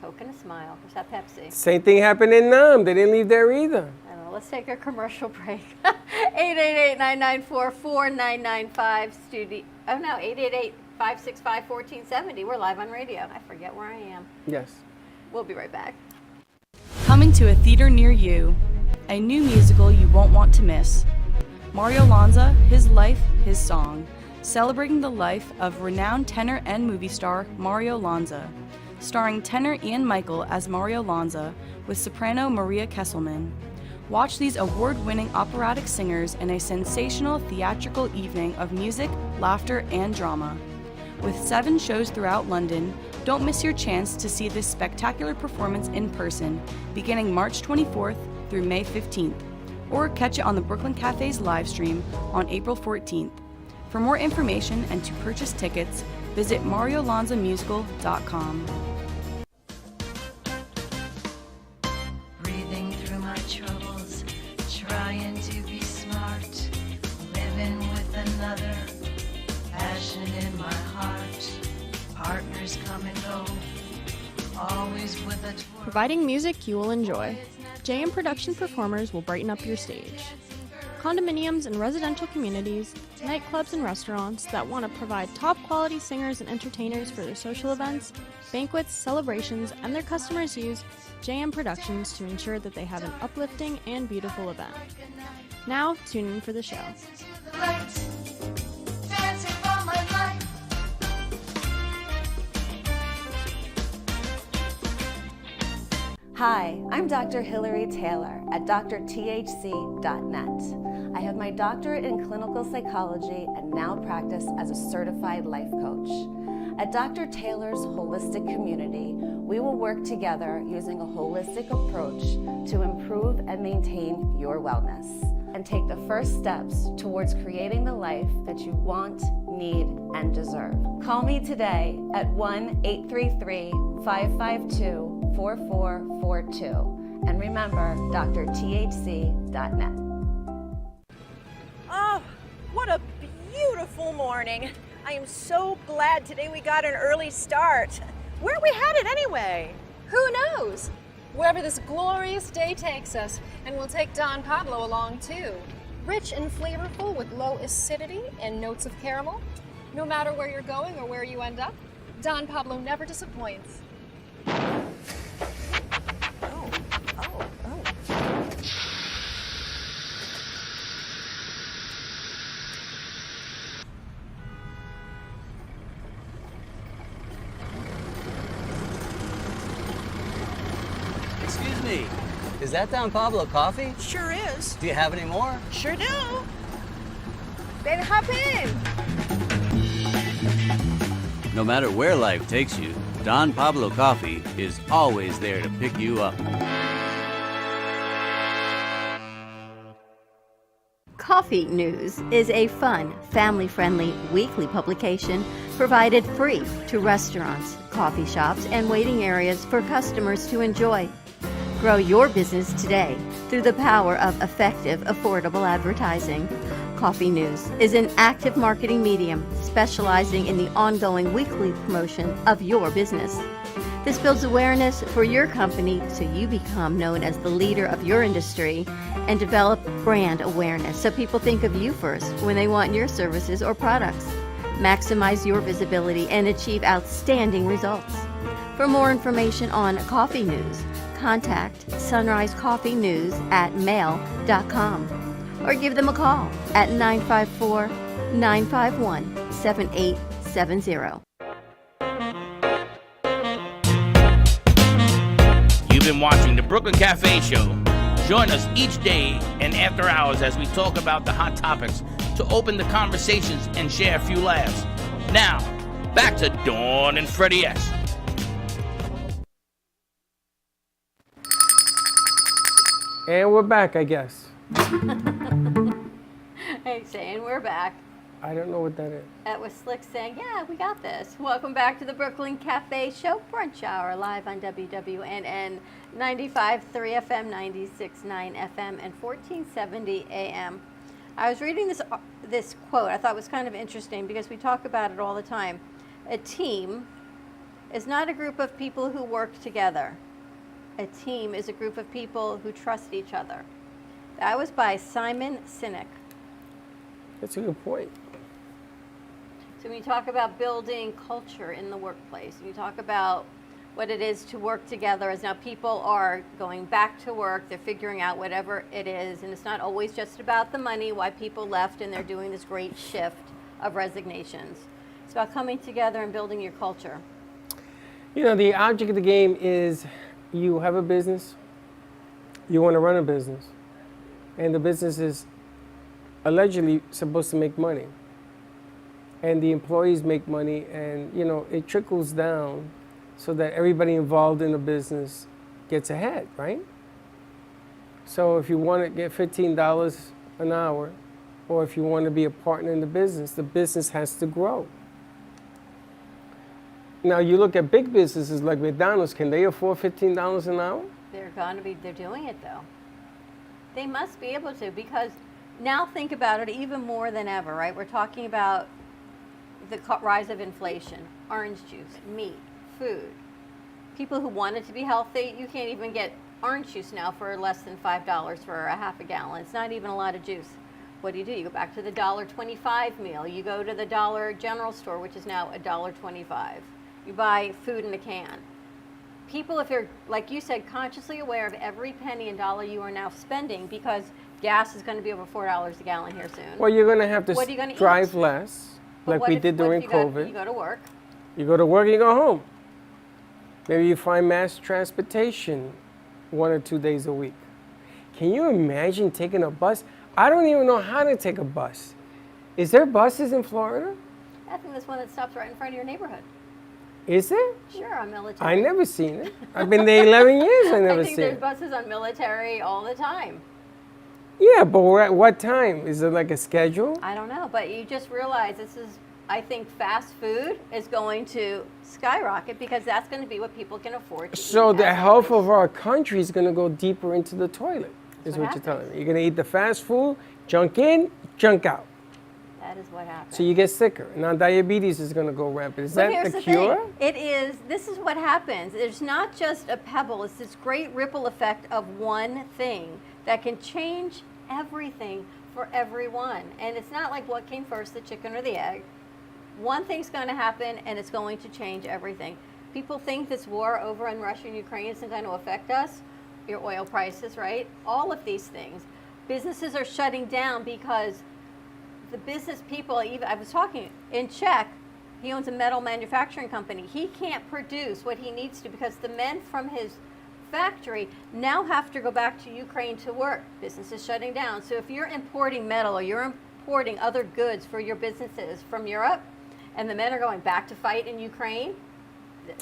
Coke and a smile. Is that Pepsi? Same thing happened in Nam. They didn't leave there either. I don't know. Let's take a commercial break. 888-994-4995 studio. Oh no, 888-565-1470. We're live on radio. I forget where I am. Yes. We'll be right back. Coming to a theater near you, a new musical you won't want to miss. Mario Lanza, His Life, His Song, celebrating the life of renowned tenor and movie star Mario Lanza, starring tenor Ian Michael as Mario Lanza with soprano Maria Kesselman. Watch these award-winning operatic singers in a sensational theatrical evening of music, laughter, and drama. With 7 shows throughout London, don't miss your chance to see this spectacular performance in person, beginning March 24th through May 15th, or catch it on the Brooklyn Cafe's live stream on April 14th. For more information and to purchase tickets, visit mariolanzamusical.com. Breathing through my troubles, trying to be smart, living with another, passion in my heart, partners come and go, always with a twirl. Providing music you will enjoy. JM Production performers will brighten up your stage. Condominiums and residential communities, nightclubs and restaurants that want to provide top quality singers and entertainers for their social events, banquets, celebrations, and their customers use JM Productions to ensure that they have an uplifting and beautiful event. Now, tune in for the show. Hi, I'm Dr. Hilary Taylor at drthc.net. I have my doctorate in clinical psychology and now practice as a certified life coach. At Dr. Taylor's Holistic Community, we will work together using a holistic approach to improve and maintain your wellness and take the first steps towards creating the life that you want, need, and deserve. Call me today at 1-833-552-4442. And remember, drthc.net. Oh, what a beautiful morning. I am so glad today we got an early start. Where are we headed anyway? Who knows? Wherever this glorious day takes us, and we'll take Don Pablo along too. Rich and flavorful with low acidity and notes of caramel. No matter where you're going or where you end up, Don Pablo never disappoints. Excuse me, is that Don Pablo coffee? Sure is. Do you have any more? Sure do. Baby, hop in. No matter where life takes you, Don Pablo Coffee is always there to pick you up. Coffee News is a fun, family-friendly weekly publication provided free to restaurants, coffee shops, and waiting areas for customers to enjoy. Grow your business today through the power of effective, affordable advertising. Coffee News is an active marketing medium specializing in the ongoing weekly promotion of your business. This builds awareness for your company so you become known as the leader of your industry and develop brand awareness so people think of you first when they want your services or products. Maximize your visibility and achieve outstanding results. For more information on Coffee News, contact Sunrise Coffee News at mail.com or give them a call at 954-951-7870. You've been watching the Brooklyn Cafe Show. Join us each day and after hours as we talk about the hot topics to open the conversations and share a few laughs. Now, back to Dawn and Freddie S. And we're back, I guess. Hey, Shane, we're back. I don't know what that is. That was Slick saying, yeah, we got this. Welcome back to the Brooklyn Cafe Show Brunch Hour, live on WWNN 95.3 FM, 96.9 FM, and 1470 AM. I was reading this quote. I thought it was kind of interesting because we talk about it all the time. A team is not a group of people who work together. A team is a group of people who trust each other. That was by Simon Sinek. That's a good point. So when you talk about building culture in the workplace, you talk about what it is to work together as now people are going back to work, they're figuring out whatever it is, and it's not always just about the money, why people left, and they're doing this great shift of resignations. It's about coming together and building your culture. You know, the object of the game is you have a business, you want to run a business, and the business is allegedly supposed to make money. And the employees make money, and you know, it trickles down so that everybody involved in the business gets ahead, right? So if you want to get $15 an hour, or if you want to be a partner in the business has to grow. Now you look at big businesses like McDonald's, can they afford $15 an hour? They're doing it though. They must be able to, because now think about it even more than ever, right? We're talking about the rise of inflation, orange juice, meat, food. People who wanted to be healthy, you can't even get orange juice now for less than $5 for a half a gallon. It's not even a lot of juice. What do? You go back to the $1.25 meal. You go to the Dollar General store, which is now $1.25. You buy food in a can. People, if they're, like you said, consciously aware of every penny and dollar you are now spending, because gas is going to be over $4 a gallon here soon. Well, you're going to have to What are you gonna drive eat? less, But like we did during you COVID. You go to work. You go to work, you go home. Maybe you find mass transportation 1 or 2 days a week. Can you imagine taking a bus? I don't even know how to take a bus. Is there buses in Florida? I think there's one that stops right in front of your neighborhood. Is there? Sure, on Military. I never seen it. I've been there 11 years, I never I think seen there's it. buses on Military all the time. Yeah, but we're at what time? Is it like a schedule? I don't know, but you just realize this is, I think fast food is going to skyrocket because that's going to be what people can afford to So eat the as health always. of our country is going to go deeper into the toilet, is what you're telling me. You're going to eat the fast food, junk in, junk out. That is what happens. So you get sicker. Now diabetes is going to go rampant. Is But that here's the the cure? thing. It is, this is what happens. There's not just a pebble, it's this great ripple effect of one thing that can change everything for everyone. And it's not like what came first, the chicken or the egg. One thing's going to happen and it's going to change everything. People think this war over in Russia and Ukraine isn't going to affect us. Your oil prices, right? All of these things. Businesses are shutting down because the business people, even I was talking in Czech, he owns a metal manufacturing company. He can't produce what he needs to because the men from his factory now have to go back to Ukraine to work. Business is shutting down. So if you're importing metal or you're importing other goods for your businesses from Europe, and the men are going back to fight in Ukraine,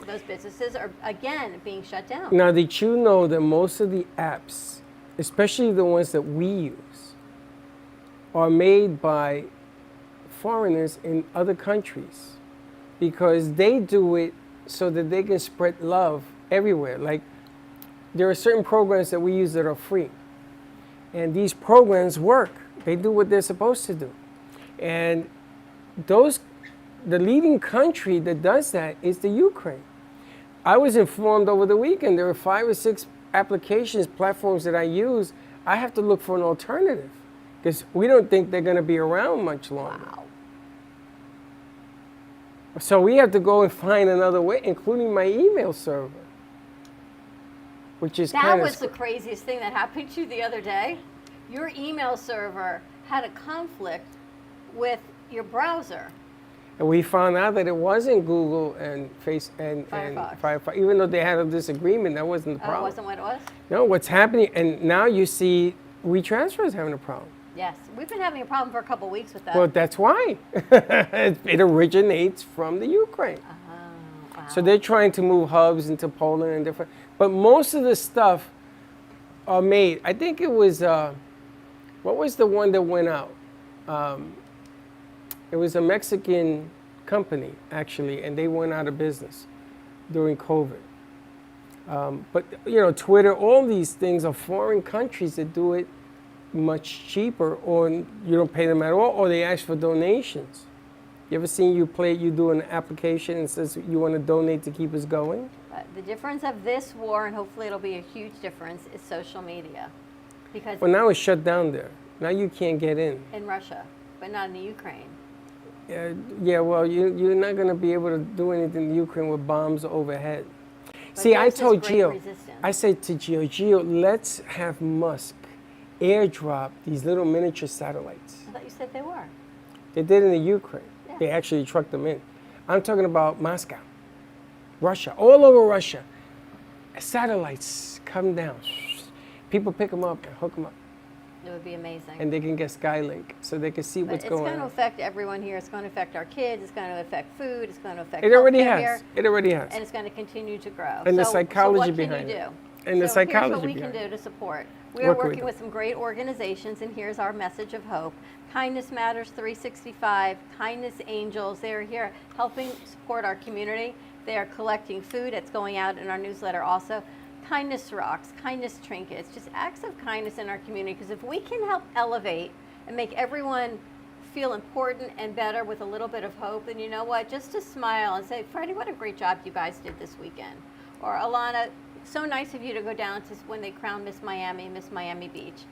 those businesses are again being shut down. Now, did you know that most of the apps, especially the ones that we use, are made by foreigners in other countries because they do it so that they can spread love everywhere. Like, there are certain programs that we use that are free, and these programs work. They do what they're supposed to do. And the leading country that does that is the Ukraine. I was informed over the weekend there are 5 or 6 applications, platforms that I use. I have to look for an alternative because we don't think they're going to be around much longer. Wow. So we have to go and find another way, including my email server, which is That kind of was the craziest thing that happened to you the other day. Your email server had a conflict with your browser. And we found out that it wasn't Google and Firefox. Even though they had a disagreement, that wasn't the problem. Oh, it wasn't what it was? No, what's happening, and now you see WeTransfer is having a problem. Yes, we've been having a problem for a couple weeks with that. Well, that's why. It originates from the Ukraine. Wow. So they're trying to move hubs into Poland and different. But most of the stuff are made. I think it was, what was the one that went out? It was a Mexican company, actually, and they went out of business during COVID. But, you know, Twitter, all these things are foreign countries that do it much cheaper, or you don't pay them at all, or they ask for donations. You ever seen you do an application and says you want to donate to keep us going? But the difference of this war, and hopefully it'll be a huge difference, is social media. Because Well, now it's shut down there. Now you can't get in. in Russia, but not in the Ukraine. Yeah, well, you're not going to be able to do anything in Ukraine with bombs overhead. But See, I there's this told great Gio, resistance. I said to Gio, let's have Musk airdrop these little miniature satellites. I thought you said they were. They did in the Ukraine. Yeah. They actually trucked them in. I'm talking about Moscow, Russia, all over Russia. Satellites come down. People pick them up and hook them up. It would be amazing. And they can get Skylink so they can see But what's it's going going to on. affect everyone here. It's going to affect our kids. It's going to affect food. It's going to affect It already healthcare has. here, It already has. and it's going to continue to grow. And the so psychology what can behind you it. do? And the so psychology here's what we behind can it. do to support. We What are can we working do? with some great organizations, and here's our message of hope. Kindness Matters 365, Kindness Angels, they're here helping support our community. They are collecting food. It's going out in our newsletter also. Kindness Rocks, Kindness Trinkets, just acts of kindness in our community, because if we can help elevate and make everyone feel important and better with a little bit of hope, then you know what, just to smile and say, Freddie, what a great job you guys did this weekend. Or Alana, so nice of you to go down to when they crowned Miss Miami Beach.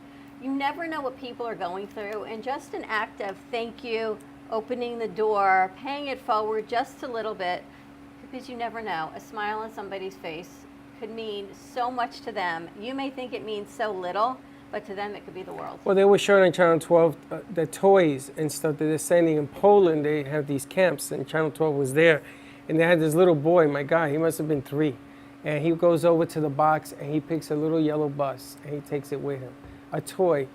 You never know what people are going through, and just an act of thank you, opening the door, paying it forward just a little bit, because you never know. A smile on somebody's face could mean so much to them. You may think it means so little, but to them it could be the world. Well, they were showing on Channel 12 the toys and stuff that they're sending in Poland. They have these camps, and Channel 12 was there. And they had this little boy, my God, he must have been 3. And he goes over to the box, and he picks a little yellow bus, and he takes it with him. A toy,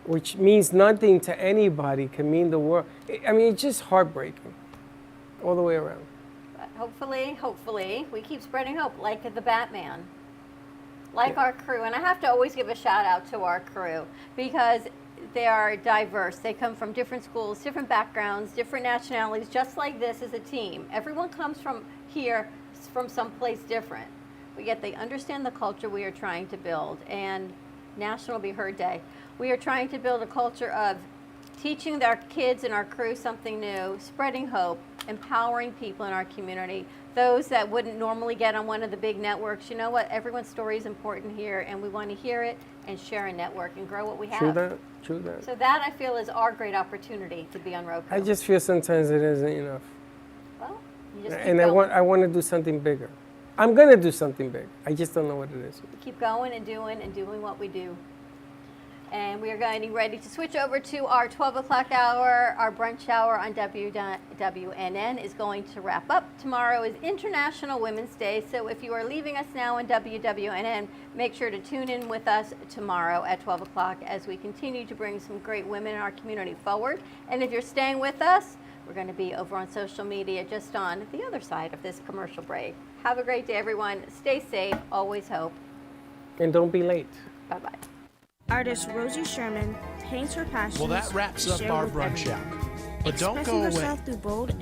which means nothing to anybody, can mean the world. I mean, it's just heartbreaking all the way around. But hopefully, we keep spreading hope, like the Batman, like our crew. And I have to always give a shout out to our crew, because they are diverse. They come from different schools, different backgrounds, different nationalities, just like this is a team. Everyone comes from here, from someplace different, but yet they understand the culture we are trying to build. And National Be Heard Day, we are trying to build a culture of teaching our kids and our crew something new, spreading hope, empowering people in our community, those that wouldn't normally get on one of the big networks. You know what? Everyone's story is important here, and we want to hear it and share a network and grow what we have. True that. So that, I feel, is our great opportunity to be on Roku. I just feel sometimes it isn't enough. Well, you just keep And going. I want to do something bigger. I'm going to do something big. I just don't know what it is. Keep going and doing what we do. And we are getting ready to switch over to our 12 o'clock hour. Our brunch hour on WWNN is going to wrap up. Tomorrow is International Women's Day, so if you are leaving us now on WWNN, make sure to tune in with us tomorrow at 12 o'clock as we continue to bring some great women in our community forward. And if you're staying with us, we're going to be over on social media just on the other side of this commercial break. Have a great day, everyone. Stay safe. Always hope. And don't be late. Bye-bye. Artist Rosie Sherman paints her passion. Well, that wraps up our brunch hour. But don't go away.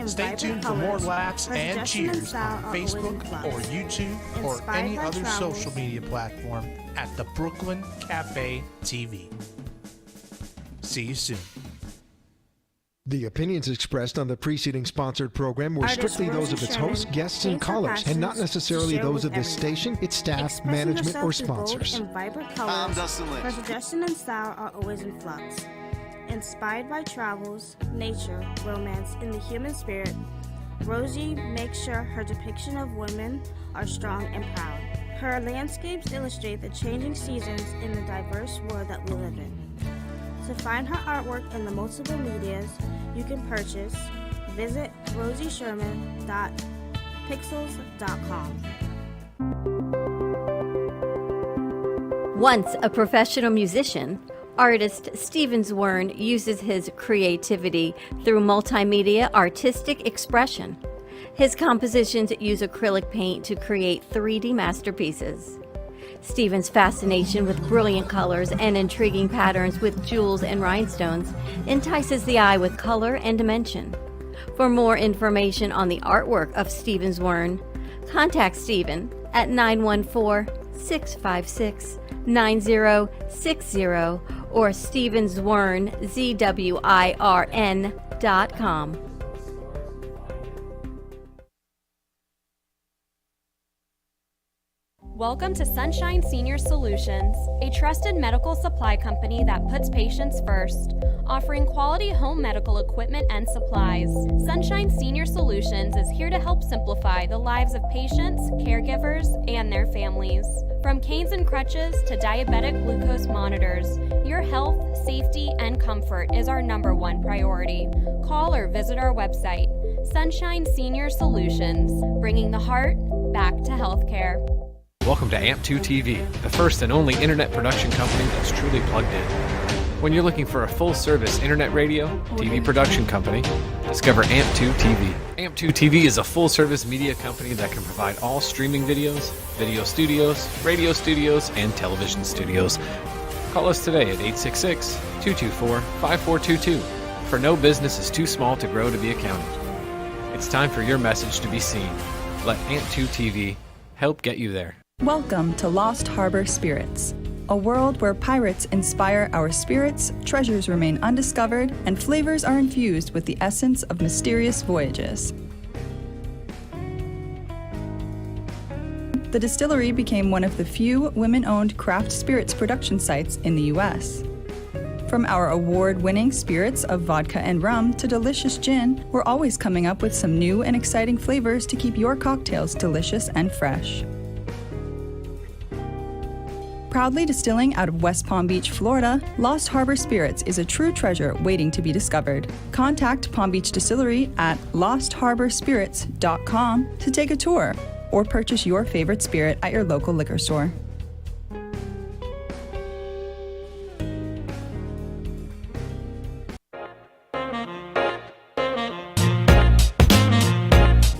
Stay tuned for more laughs and cheers on Facebook or YouTube or any other social media platform at the Brooklyn Cafe TV. See you soon. The opinions expressed on the preceding sponsored program were strictly those of its hosts, guests, and callers, and not necessarily those of this station, its staff, management, or sponsors. I'm Dustin Lynch. Her suggestion and style are always in flux. Inspired by travels, nature, romance, and the human spirit, Rosie makes sure her depiction of women are strong and proud. Her landscapes illustrate the changing seasons in the diverse world that we live in. To find her artwork in the multiple medias you can purchase, visit rosiesherman.pixels.com. Once a professional musician, Artist Stephen Zwirn uses his creativity through multimedia artistic expression. His compositions use acrylic paint to create 3D masterpieces. Stephen's fascination with brilliant colors and intriguing patterns with jewels and rhinestones entices the eye with color and dimension. For more information on the artwork of Stephen Zwirn, contact Stephen at 914-656-9060 or StephenZwirn, ZWIRN.com. Welcome to Sunshine Senior Solutions, a trusted medical supply company that puts patients first, offering quality home medical equipment and supplies. Sunshine Senior Solutions is here to help simplify the lives of patients, caregivers, and their families. From canes and crutches to diabetic glucose monitors, your health, safety, and comfort is our #1 priority. Call or visit our website, Sunshine Senior Solutions, bringing the heart back to healthcare. Welcome to AMP2 TV, the first and only internet production company that's truly plugged in. When you're looking for a full-service internet radio, TV production company, discover AMP2 TV. AMP2 TV is a full-service media company that can provide all streaming videos, video studios, radio studios, and television studios. Call us today at 866-224-5422, for no business is too small to grow to be accounted. It's time for your message to be seen. Let AMP2 TV help get you there. Welcome to Lost Harbor Spirits, a world where pirates inspire our spirits, treasures remain undiscovered, and flavors are infused with the essence of mysterious voyages. The distillery became one of the few women-owned craft spirits production sites in the U.S. From our award-winning spirits of vodka and rum to delicious gin, we're always coming up with some new and exciting flavors to keep your cocktails delicious and fresh. Proudly distilling out of West Palm Beach, Florida, Lost Harbor Spirits is a true treasure waiting to be discovered. Contact Palm Beach Distillery at lostharborspirits.com to take a tour or purchase your favorite spirit at your local liquor store.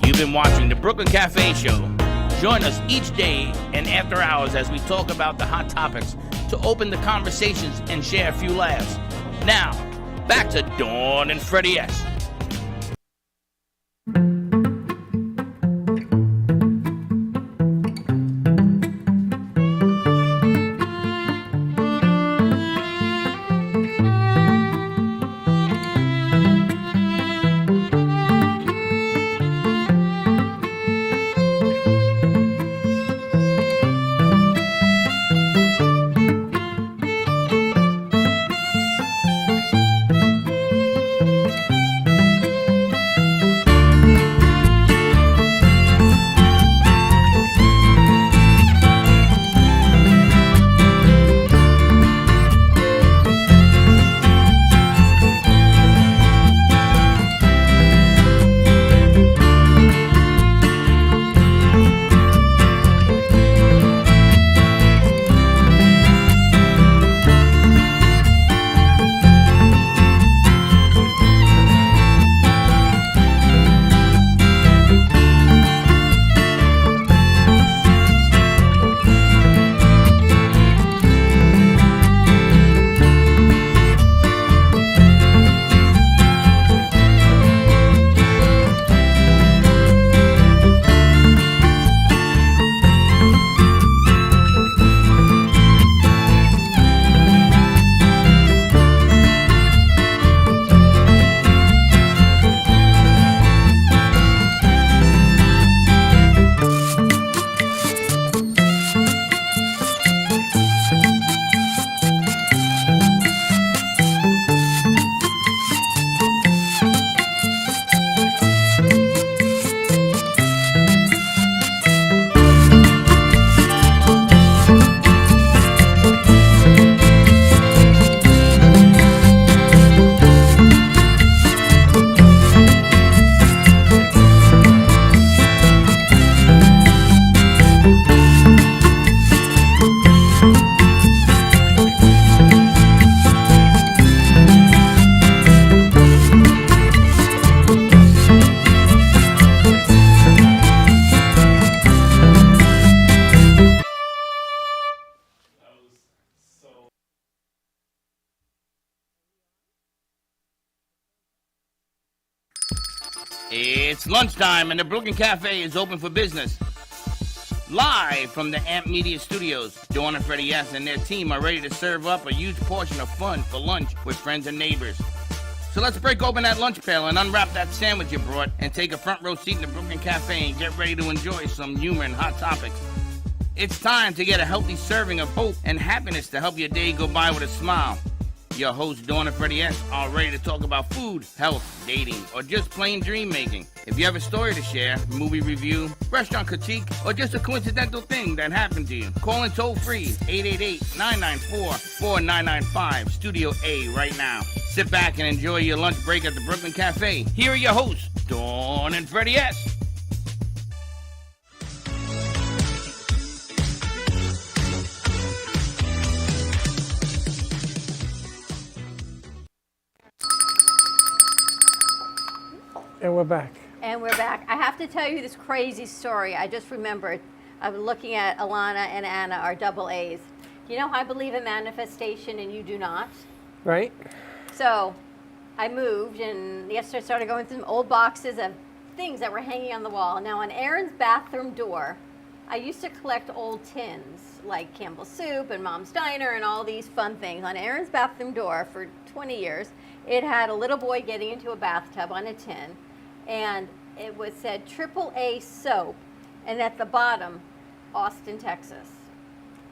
You've been watching the Brooklyn Cafe Show. Join us each day and after hours as we talk about the hot topics to open the conversations and share a few laughs. Now, back to Dawn and Freddie S. It's lunchtime and the Brooklyn Cafe is open for business. Live from the AMP Media Studios, Dawn and Freddie S. and their team are ready to serve up a huge portion of fun for lunch with friends and neighbors. So let's break open that lunch pail and unwrap that sandwich you brought and take a front row seat in the Brooklyn Cafe and get ready to enjoy some humor and hot topics. It's time to get a healthy serving of hope and happiness to help your day go by with a smile. Your hosts, Dawn and Freddie S., are ready to talk about food, health, dating, or just plain dream making. If you have a story to share, movie review, restaurant critique, or just a coincidental thing that happened to you, call in toll free 888-994-4995, Studio A right now. Sit back and enjoy your lunch break at the Brooklyn Cafe. Here are your hosts, Dawn and Freddie S. And we're back. And we're back. I have to tell you this crazy story. I just remembered. I was looking at Alana and Anna, our double A's. You know, I believe in manifestation and you do not. Right? So I moved, and yesterday I started going through some old boxes of things that were hanging on the wall. Now, on Aaron's bathroom door, I used to collect old tins, like Campbell's Soup and Mom's Diner and all these fun things. On Aaron's bathroom door for 20 years, it had a little boy getting into a bathtub on a tin, and it was said AAA soap, and at the bottom, Austin, Texas.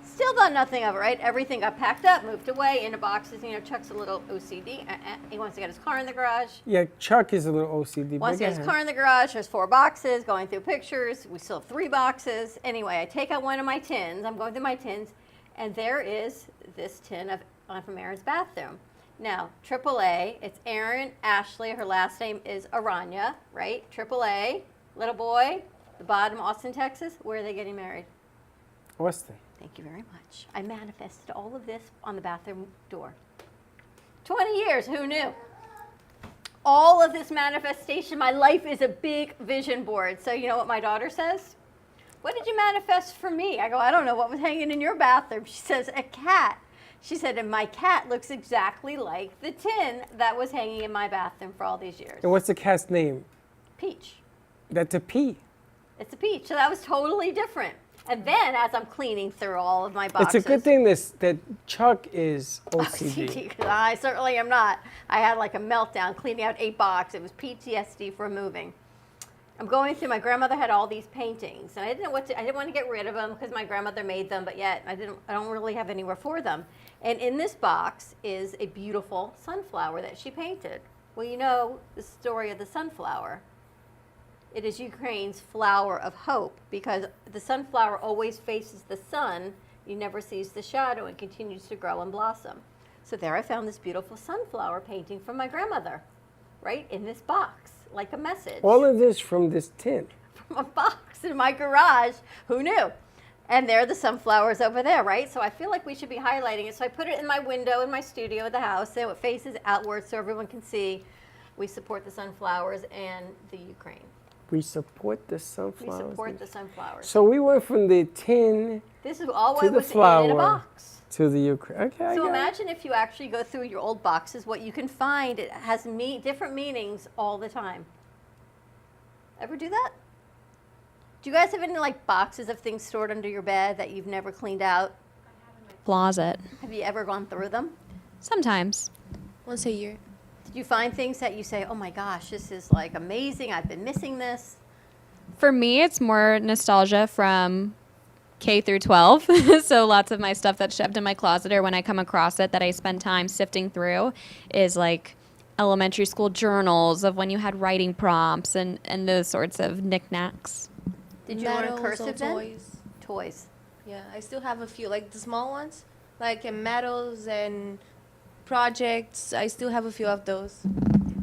Still done nothing of it, right? Everything got packed up, moved away into boxes. You know, Chuck's a little OCD. He wants to get his car in the garage. Yeah, Chuck is a little OCD. Wants to get his car in the garage. There's 4 boxes, going through pictures. We still have 3 boxes. Anyway, I take out one of my tins. I'm going through my tins, and there is this tin from Aaron's bathroom. Now, AAA, it's Erin Ashley. Her last name is Aranya, right? AAA, little boy, the bottom, Austin, Texas. Where are they getting married? Austin. Thank you very much. I manifested all of this on the bathroom door. 20 years, who knew? All of this manifestation, my life is a big vision board. So you know what my daughter says? What did you manifest for me? I go, I don't know, what was hanging in your bathroom? She says, a cat. She said, and my cat looks exactly like the tin that was hanging in my bathroom for all these years. And what's the cat's name? Peach. That's a P. It's a peach. So that was totally different. And then as I'm cleaning through all of my boxes. It's a good thing that Chuck is OCD. I certainly am not. I had like a meltdown cleaning out 8 boxes. It was PTSD for moving. I'm going through, my grandmother had all these paintings, and I didn't want to get rid of them because my grandmother made them, but yet I don't really have anywhere for them. And in this box is a beautiful sunflower that she painted. Well, you know the story of the sunflower. It is Ukraine's flower of hope, because the sunflower always faces the sun. You never sees the shadow and continues to grow and blossom. So there I found this beautiful sunflower painting from my grandmother, right in this box, like a message. All of this from this tin. From a box in my garage. Who knew? And there are the sunflowers over there, right? So I feel like we should be highlighting it. So I put it in my window in my studio at the house, so it faces outward so everyone can see we support the sunflowers and the Ukraine. We support the sunflowers. We support the sunflowers. So we went from the tin this is all to the was flower in a box. to the Ukraine. Okay. So imagine if you actually go through your old boxes, what you can find. It has different meanings all the time. Ever do that? Do you guys have any like boxes of things stored under your bed that you've never cleaned out? Closet. Have you ever gone through them? Sometimes. Once a year. Did you find things that you say, oh my gosh, this is like amazing, I've been missing this? For me, it's more nostalgia from K through 12. So lots of my stuff that's shoved in my closet, or when I come across it that I spend time sifting through, is like elementary school journals of when you had writing prompts and those sorts of knickknacks. Did you learn Medals, cursive then? toys. Toys. Yeah, I still have a few, like the small ones, like in medals and projects. I still have a few of those.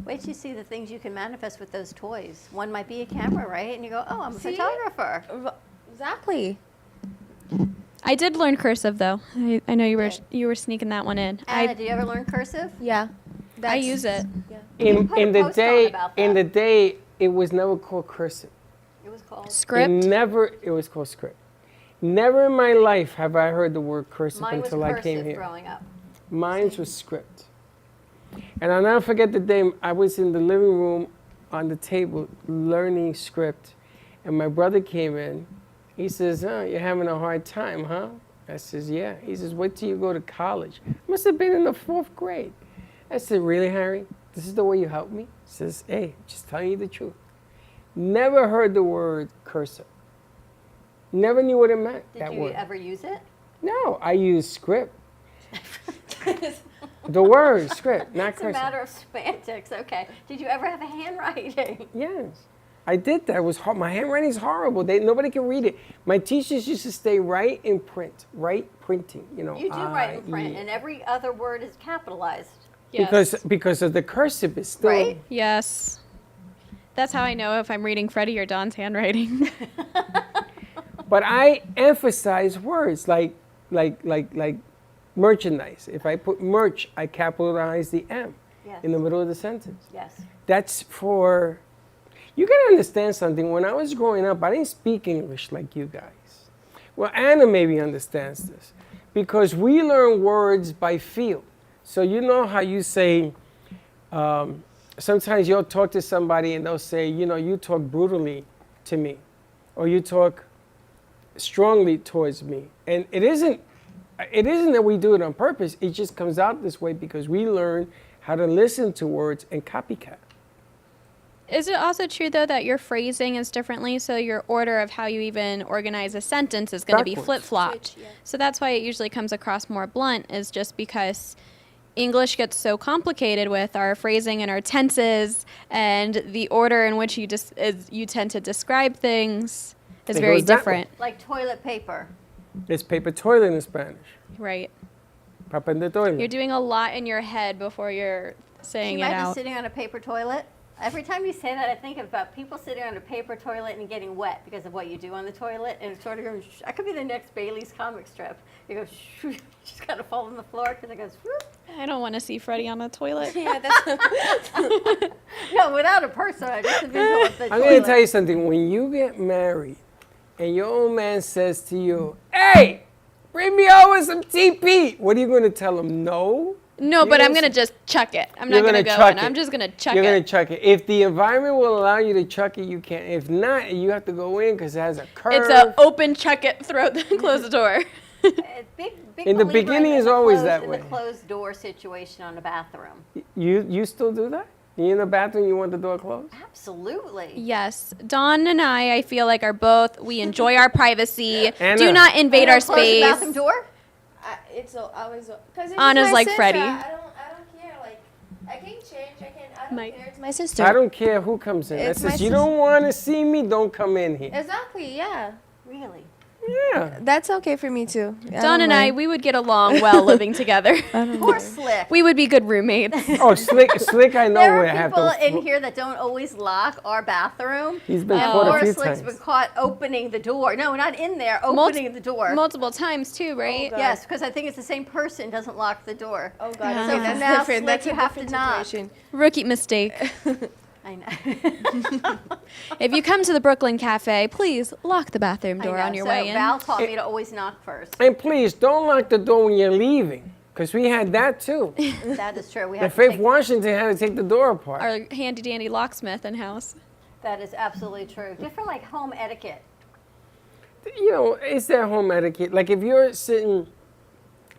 Wait till you see the things you can manifest with those toys. One might be a camera, right? And you go, oh, I'm a photographer. Exactly. I did learn cursive though. I know you were sneaking that one in. Anna, did you ever learn cursive? Yeah. I use it. Yeah. In the day, it was never called cursive. It was called script. It was called script. Never in my life have I heard the word cursive Mine was until I cursive came here. growing up. Mine was script. And I'll never forget the day I was in the living room on the table learning script, and my brother came in. He says, you're having a hard time, huh? I says, yeah. He says, wait till you go to college. Must have been in the 4th grade. I said, really, Harry? This is the way you help me? He says, hey, just telling you the truth. Never heard the word cursor. Never knew what it meant, Did you ever use it? No, I use script. The word script, not It's cursor. a matter of semantics. Okay. Did you ever have a handwriting? Yes. I did that. It was hard. My handwriting's horrible. Nobody can read it. My teachers used to say write in print, write printing. You know. You do write in print, and every other word is capitalized. Because of the cursive is still. Right? Yes. That's how I know if I'm reading Freddie or Don's handwriting. But I emphasize words like merchandise. If I put merch, I capitalize the M in the middle of the sentence. Yes. That's for. You gotta understand something. When I was growing up, I didn't speak English like you guys. Well, Anna maybe understands this because we learn words by feel. So you know how you say, sometimes you'll talk to somebody and they'll say, you know, you talk brutally to me, or you talk strongly towards me. And it isn't that we do it on purpose. It just comes out this way because we learn how to listen to words and copycat. Is it also true, though, that your phrasing is differently, so your order of how you even organize a sentence is going to be flip-flopped? So that's why it usually comes across more blunt, is just because English gets so complicated with our phrasing and our tenses, and the order in which you tend to describe things is very different. Like toilet paper. It's paper toilet in Spanish. Right. Papel de toilet. You're doing a lot in your head before you're saying it out. Can you imagine sitting on a paper toilet? Every time you say that, I think about people sitting on a paper toilet and getting wet because of what you do on the toilet, and it's sort of going. I could be the next Bailey's comic strip. You go, shoo, just kind of fall on the floor because it goes. Whoop. I don't want to see Freddie on a toilet. Yeah, no, without a person, I just a visual of the I'm toilet. going to tell you something. When you get married, and your old man says to you, "Hey, bring me over some TP," what are you going to tell him? No. No, but I'm going to just chuck it. I'm not going to go in. I'm just going to chuck it. You're going to chuck it. If the environment will allow you to chuck it, you can. If not, you have to go in because it has a curve. It's a open, chuck it, close the door. Big In the believer beginning in is the always closed- that in way. the closed door situation on a bathroom. You still do that? You in the bathroom, you want the door closed? Absolutely. Yes. Dawn and I feel like we enjoy our privacy. Anna. Do not invade our Close the space. bathroom door? It's always because Anna's like Freddie. I don't care. Like I can change. I don't care. It's my sister. I don't care who comes in. It's That says, my you don't want to see me, don't come in here. Exactly. Yeah. Really? Yeah. That's okay for me too. Dawn and I, we would get along well living together. Poor Slick. We would be good roommates. Oh, Slick, I know There where are I have people to. in here that don't always lock our bathroom. He's been and caught a poor few Slick's times. been caught opening the door. No, not in there, opening the door. Multiple times too, right? Yes, because I think it's the same person doesn't lock the door. Oh God. Yeah. So Okay, that's now different. Slick, That's you a have to different knock. situation. Rookie mistake. I know. If you come to the Brooklyn Cafe, please lock the bathroom I door know. on your So way in. Val taught me to always knock first. And please, don't lock the door when you're leaving, because we had that too. That is true. We And have to Faith take, Washington had to take the door apart. Our handy dandy locksmith in house. that is absolutely true. Different like home etiquette. You know, it's their home etiquette. Like if you're sitting,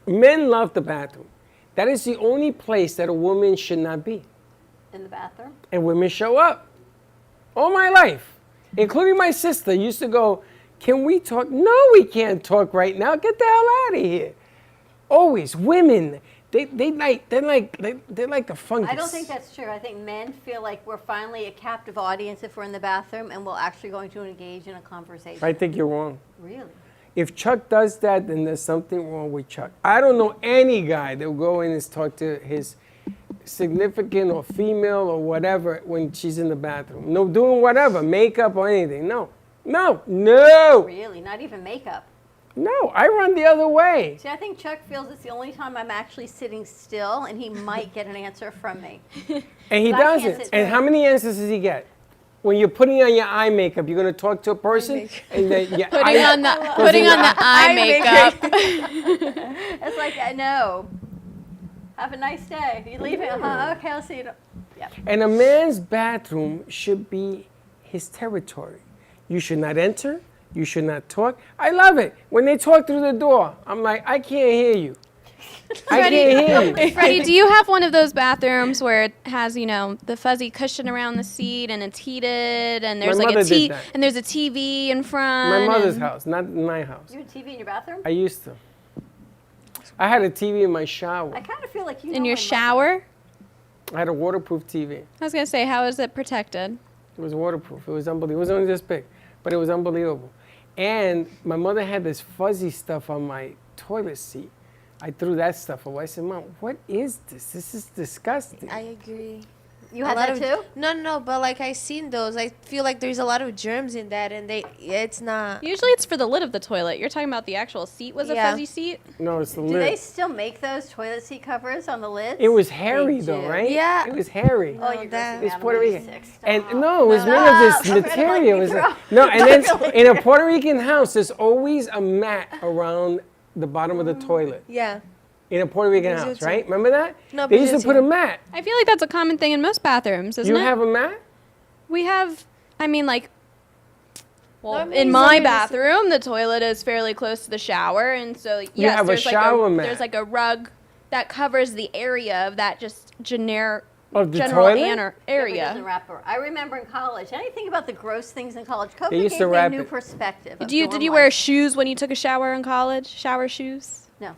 men love the bathroom. That is the only place that a woman should not be. In the bathroom? And women show up. All my life, including my sister, used to go, "Can we talk?" "No, we can't talk right now. Get the hell out of here." Always, women, they're like a fungus. I don't think that's true. I think men feel like we're finally a captive audience if we're in the bathroom and we're actually going to engage in a conversation. I think you're wrong. Really? If Chuck does that, then there's something wrong with Chuck. I don't know any guy that will go in and talk to his significant or female or whatever when she's in the bathroom. No, doing whatever, makeup or anything. No. Really? Not even makeup? No, I run the other way. See, I think Chuck feels it's the only time I'm actually sitting still and he might get an answer from me. And he But I can't doesn't. sit And there. how many answers does he get? When you're putting on your eye makeup, you're going to talk to a person? And then your Putting eye- on the goes in your eye makeup. It's like, I know. Have a nice day. You leaving? Okay, I'll see you. And a man's bathroom should be his territory. You should not enter. You should not talk. I love it. When they talk through the door, I'm like, I can't hear you. I can't hear you. Freddie, do you have one of those bathrooms where it has, the fuzzy cushion around the seat and it's heated and there's My like mother did that. and there's a TV in front? My mother's house, not my house. You have a TV in your bathroom? I used to. I had a TV in my shower. I kind of feel like you In know your my shower? I had a waterproof TV. I was going to say, how is it protected? It was waterproof. It was unbelievable. It was only this big, but it was unbelievable. And my mother had this fuzzy stuff on my toilet seat. I threw that stuff away. I said, Mom, what is this? This is disgusting. I agree. You had that too? No, but like I seen those. I feel like there's a lot of germs in that, and it's not. Usually it's for the lid of the toilet. You're talking about the actual seat was a fuzzy seat? No, it's the Do lid. they still make those toilet seat covers on the lids? It was hairy They though, do. right? Yeah. It was hairy. Oh, you're grossing me It's out. Puerto I'm gonna Rican. be sick. And no, it was made of this material. It was no, and then in a Puerto Rican house, there's always a mat around the bottom of the toilet. Yeah. In a Puerto Rican Brazil house, too. right? Remember that? No, they used to Brazil put a too. mat. I feel like that's a common thing in most bathrooms, isn't You it? have a mat? We have, well, Normally in my somebody's- bathroom, the toilet is fairly close to the shower, and so You have a there's shower mat. There's like a rug that covers the area of that just generic Of the general toilet? area. It doesn't wrap around. I remember in college, anything about the gross things in college, COVID used gave to me a wrap new it. perspective. of Did dorm you life. wear shoes when you took a shower in college? Shower shoes? No.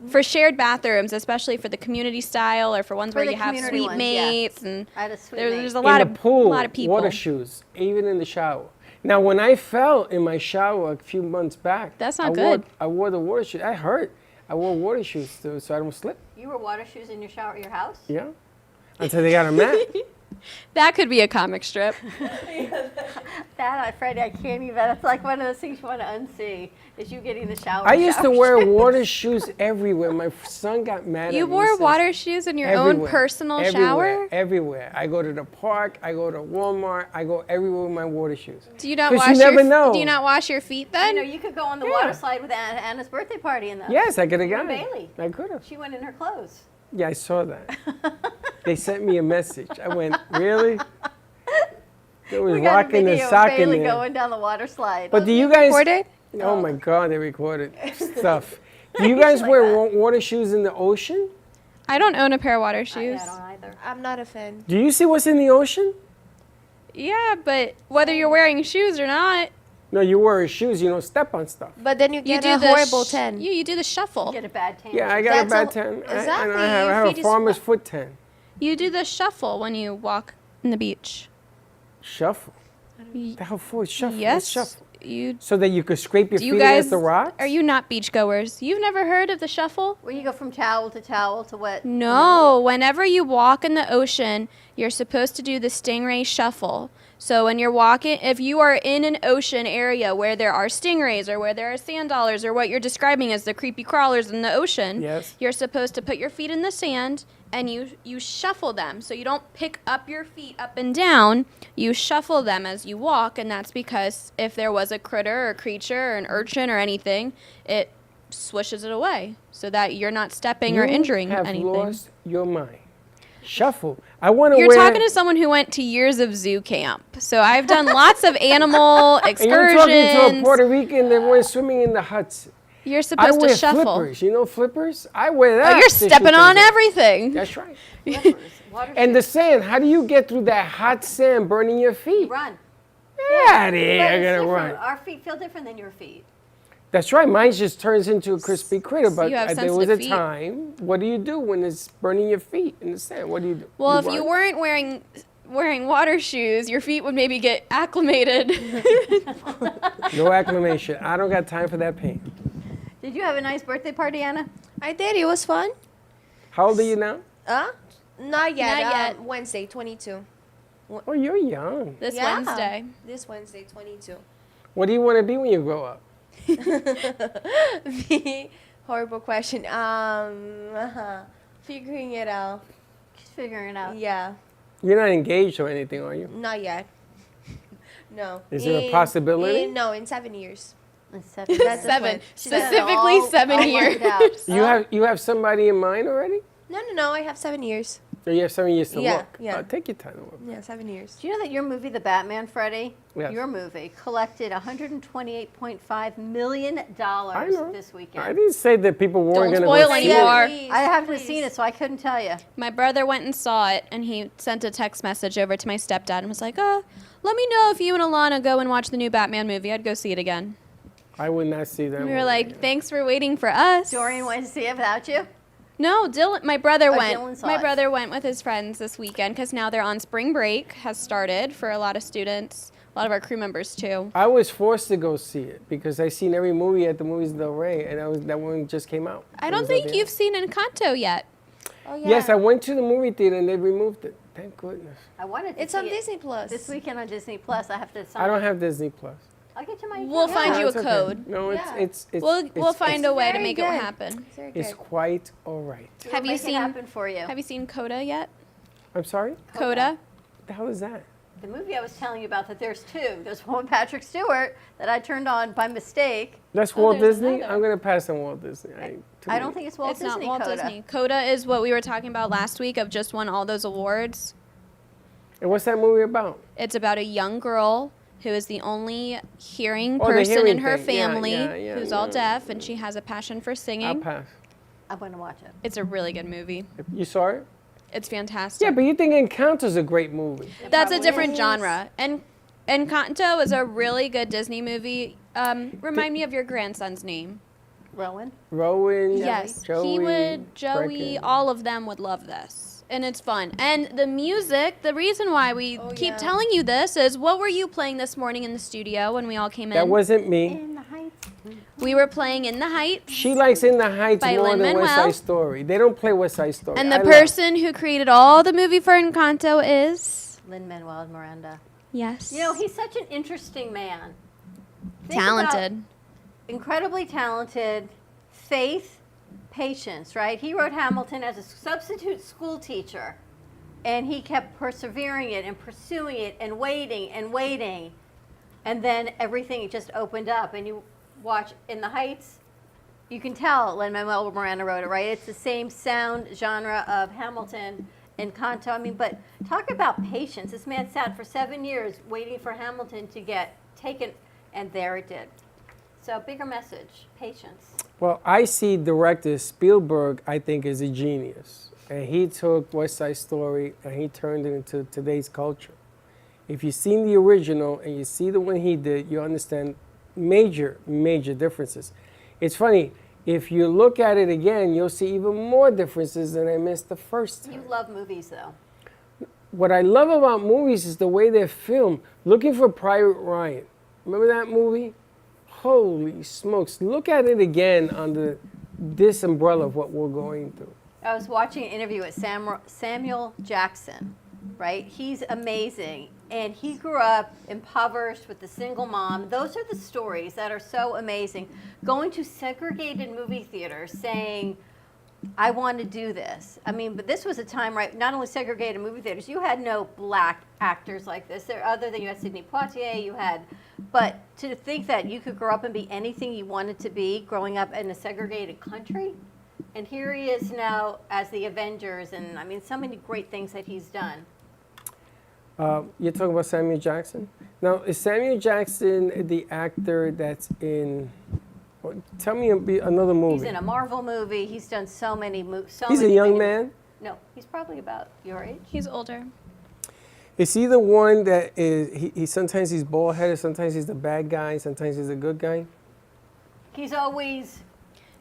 For shared bathrooms, especially for the community style or for ones For where the you have community suite ones, mates, yes. and I had a suite there's a mate. lot in of the pool, lot of people. water shoes, even in the shower. Now, when I fell in my shower a few months back, That's not I good. I wore the water shoes. I hurt. I wore water shoes so I don't slip. You wore water shoes in your shower at your house? Yeah. Until they got a mat. That could be a comic strip. That, Freddie, I can't even. That's like one of those things you want to unsee, is you getting the shower. I used to shower wear shoes. water shoes everywhere. My son got mad at me. You He wore says, water shoes in your own "Everywhere, personal everywhere, shower? Everywhere. I go to the park. I go to Walmart. I go everywhere with my water shoes. Do you not 'Cause wash you never your know. Do you not wash your feet then? You could go on the water slide with Anna's birthday party in those. Yes, I could have You gone. and Bailey. I could have. She went in her clothes. Yeah, I saw that. They sent me a message. I went, really? They was We got a rocking the video of sock in Bailey there. going down the water slide. But do you guys? Recorded? Oh my God, they recorded stuff. Do you guys wear water shoes in the ocean? I don't own a pair of water shoes. I don't either. I'm not a fan. Do you see what's in the ocean? Yeah, but whether you're wearing shoes or not, No, you wear shoes. You don't step on stuff. But then you you get do a the horrible tan. You do the shuffle. You get a bad tan. Yeah, I got That's a a- bad tan. exactly, I your have feet a is farmer's foot tan. You do the shuffle when you walk in the beach. Shuffle. The hell for shuffle? Yes. What's shuffle? You So that you could scrape your do feet you guys against the rock? Are you not beachgoers? You've never heard of the shuffle? Where you go from towel to wet. No, whenever you walk in the ocean, you're supposed to do the stingray shuffle. So when you're walking, if you are in an ocean area where there are stingrays or where there are sand dollars or what you're describing as the creepy crawlers in the ocean, Yes. you're supposed to put your feet in the sand and you shuffle them. So you don't pick up your feet up and down, you shuffle them as you walk, and that's because if there was a critter or a creature or an urchin or anything, it swishes it away so that you're not stepping or injuring have anything. lost your mind. Shuffle. I want to You're wear. talking to someone who went to years of zoo camp. So I've done lots of animal And excursions. you're talking to a Puerto Rican that went swimming in the Hudson. You're I supposed wear to shuffle. flippers. You know flippers? I wear that. Oh, you're fishing stepping on things. everything. That's right. And the sand. How do you get through that hot sand burning your feet? Run. Yeah, But I it's gotta different. run. Our feet feel different than your feet. That's right. Mine just turns into a crispy critter. But you have there was a sensitive feet. time. What do you do when it's burning your feet in the sand? What do you do? Well, if you run? weren't wearing water shoes, your feet would maybe get acclimated. No acclimation. I don't got time for that pain. Did you have a nice birthday party, Anna? I did. It was fun. How old are you now? Not yet. Not yet. Wednesday, 22. Oh, you're young. This Yeah. Wednesday. This Wednesday, 22. What do you want to be when you grow up? Horrible question. Figuring it out. She's figuring it out. Yeah. You're not engaged or anything, are you? Not yet. No. Is there a possibility? No, in 7 years. Seven. That's the Seven. plan. She said Specifically all- 7 all years. worked out. You have somebody in mind already? No. I have 7 years. So you have 7 years to Yeah, look. yeah. Take your time to look. Yeah, 7 years. Do you know that your movie, The Batman, Freddie, Yes. your movie, collected $128.5 million I know. this weekend? I didn't say that people weren't going to spoil go see anymore. it. I haven't seen it, so I couldn't tell you. My brother went and saw it, and he sent a text message over to my stepdad and was like, let me know if you and Alana go and watch the new Batman movie. I'd go see it again. I would not see that And we movie. were like, thanks for waiting for us. Dorian went to see it without you? No, Dylan. My brother Oh, went. Dylan saw My it. brother went with his friends this weekend because now they're on spring break. Has started for a lot of students, a lot of our crew members too. I was forced to go see it because I seen every movie at the Movies Del Rey, and that one just came out. I don't think you've seen Encanto yet. Oh, yeah. Yes, I went to the movie theater and they removed it. Thank goodness. I wanted to It's see on it Disney Plus. this weekend on Disney Plus. I have to sign I don't up. have Disney Plus. I'll get you my We'll account. find you a it's okay. code. No, Yeah. it's We'll find a way to very make it good. happen. It's very It's good. quite all right. We'll Have you make it seen? happen for you? Have you seen Coda yet? I'm sorry? Coda. What the hell is that? The movie I was telling you about, that there's two. There's one with Patrick Stewart that I turned on by mistake. That's Oh, Walt there's Disney? another. I'm going to pass on Walt Disney. I don't think it's Walt It's Disney. not Walt Coda. Disney. Coda is what we were talking about last week of just won all those awards. And what's that movie about? It's about a young girl who is the only hearing Oh, the person in hearing her thing. Yeah, family yeah, who's all yeah. deaf, and she has a passion for I'll singing. pass. I'm going to watch it. It's a really good movie. You saw it? It's fantastic. Yeah, but you think Encanto's a great movie. That's a probably different is. genre. And Encanto is a really good Disney movie. Remind me of your grandson's name. Rowan? Rowan, Yes, Joey, he would. Joey, Brecken. all of them would love this, and it's fun. And the music. The reason why we keep telling you this is, what were you playing this morning in the studio when we all came in? That wasn't me. In the Heights. We were playing In the Heights. She likes In the Heights By more than West Lin-Manuel. Side Story. They don't play West Side Story. And I the love- person who created all the movie for Encanto is Lin-Manuel Miranda. yes, You know, he's such an interesting man. Think talented. about incredibly talented, faith, patience, right? He wrote Hamilton as a substitute school teacher, and he kept persevering it and pursuing it and waiting, and then everything just opened up. And you watch In the Heights, you can tell Lin-Manuel Miranda wrote it, right? It's the same sound genre of Hamilton and Encanto. I mean, but talk about patience. This man sat for 7 years waiting for Hamilton to get taken, and there it did. So bigger message, patience. Well, I see director Spielberg, I think, is a genius. And he took West Side Story and he turned it into today's culture. If you've seen the original and you see the one he did, you understand major, major differences. It's funny, if you look at it again, you'll see even more differences than I missed the first time. You love movies, though. What I love about movies is the way they're filmed. Looking for Private Ryan. Remember that movie? Holy smokes. Look at it again under this umbrella of what we're going through. I was watching an interview with Samuel Jackson, right? He's amazing. And he grew up impoverished with a single mom. Those are the stories that are so amazing. Going to segregated movie theaters saying, I want to do this. I mean, but this was a time, right? Not only segregated movie theaters, you had no black actors like this. There, other than you had Sidney Poitier, you had, but to think that you could grow up and be anything you wanted to be, growing up in a segregated country, and here he is now as the Avengers, and I mean, so many great things that he's done. You're talking about Samuel Jackson? Now, is Samuel Jackson the actor that's in? Well, tell me another movie. He's in a Marvel movie. He's done so many movies. He's a young man? No, he's probably about your age. He's older. Is he the one that is, he sometimes he's bald headed, sometimes he's the bad guy, sometimes he's the good guy? He's always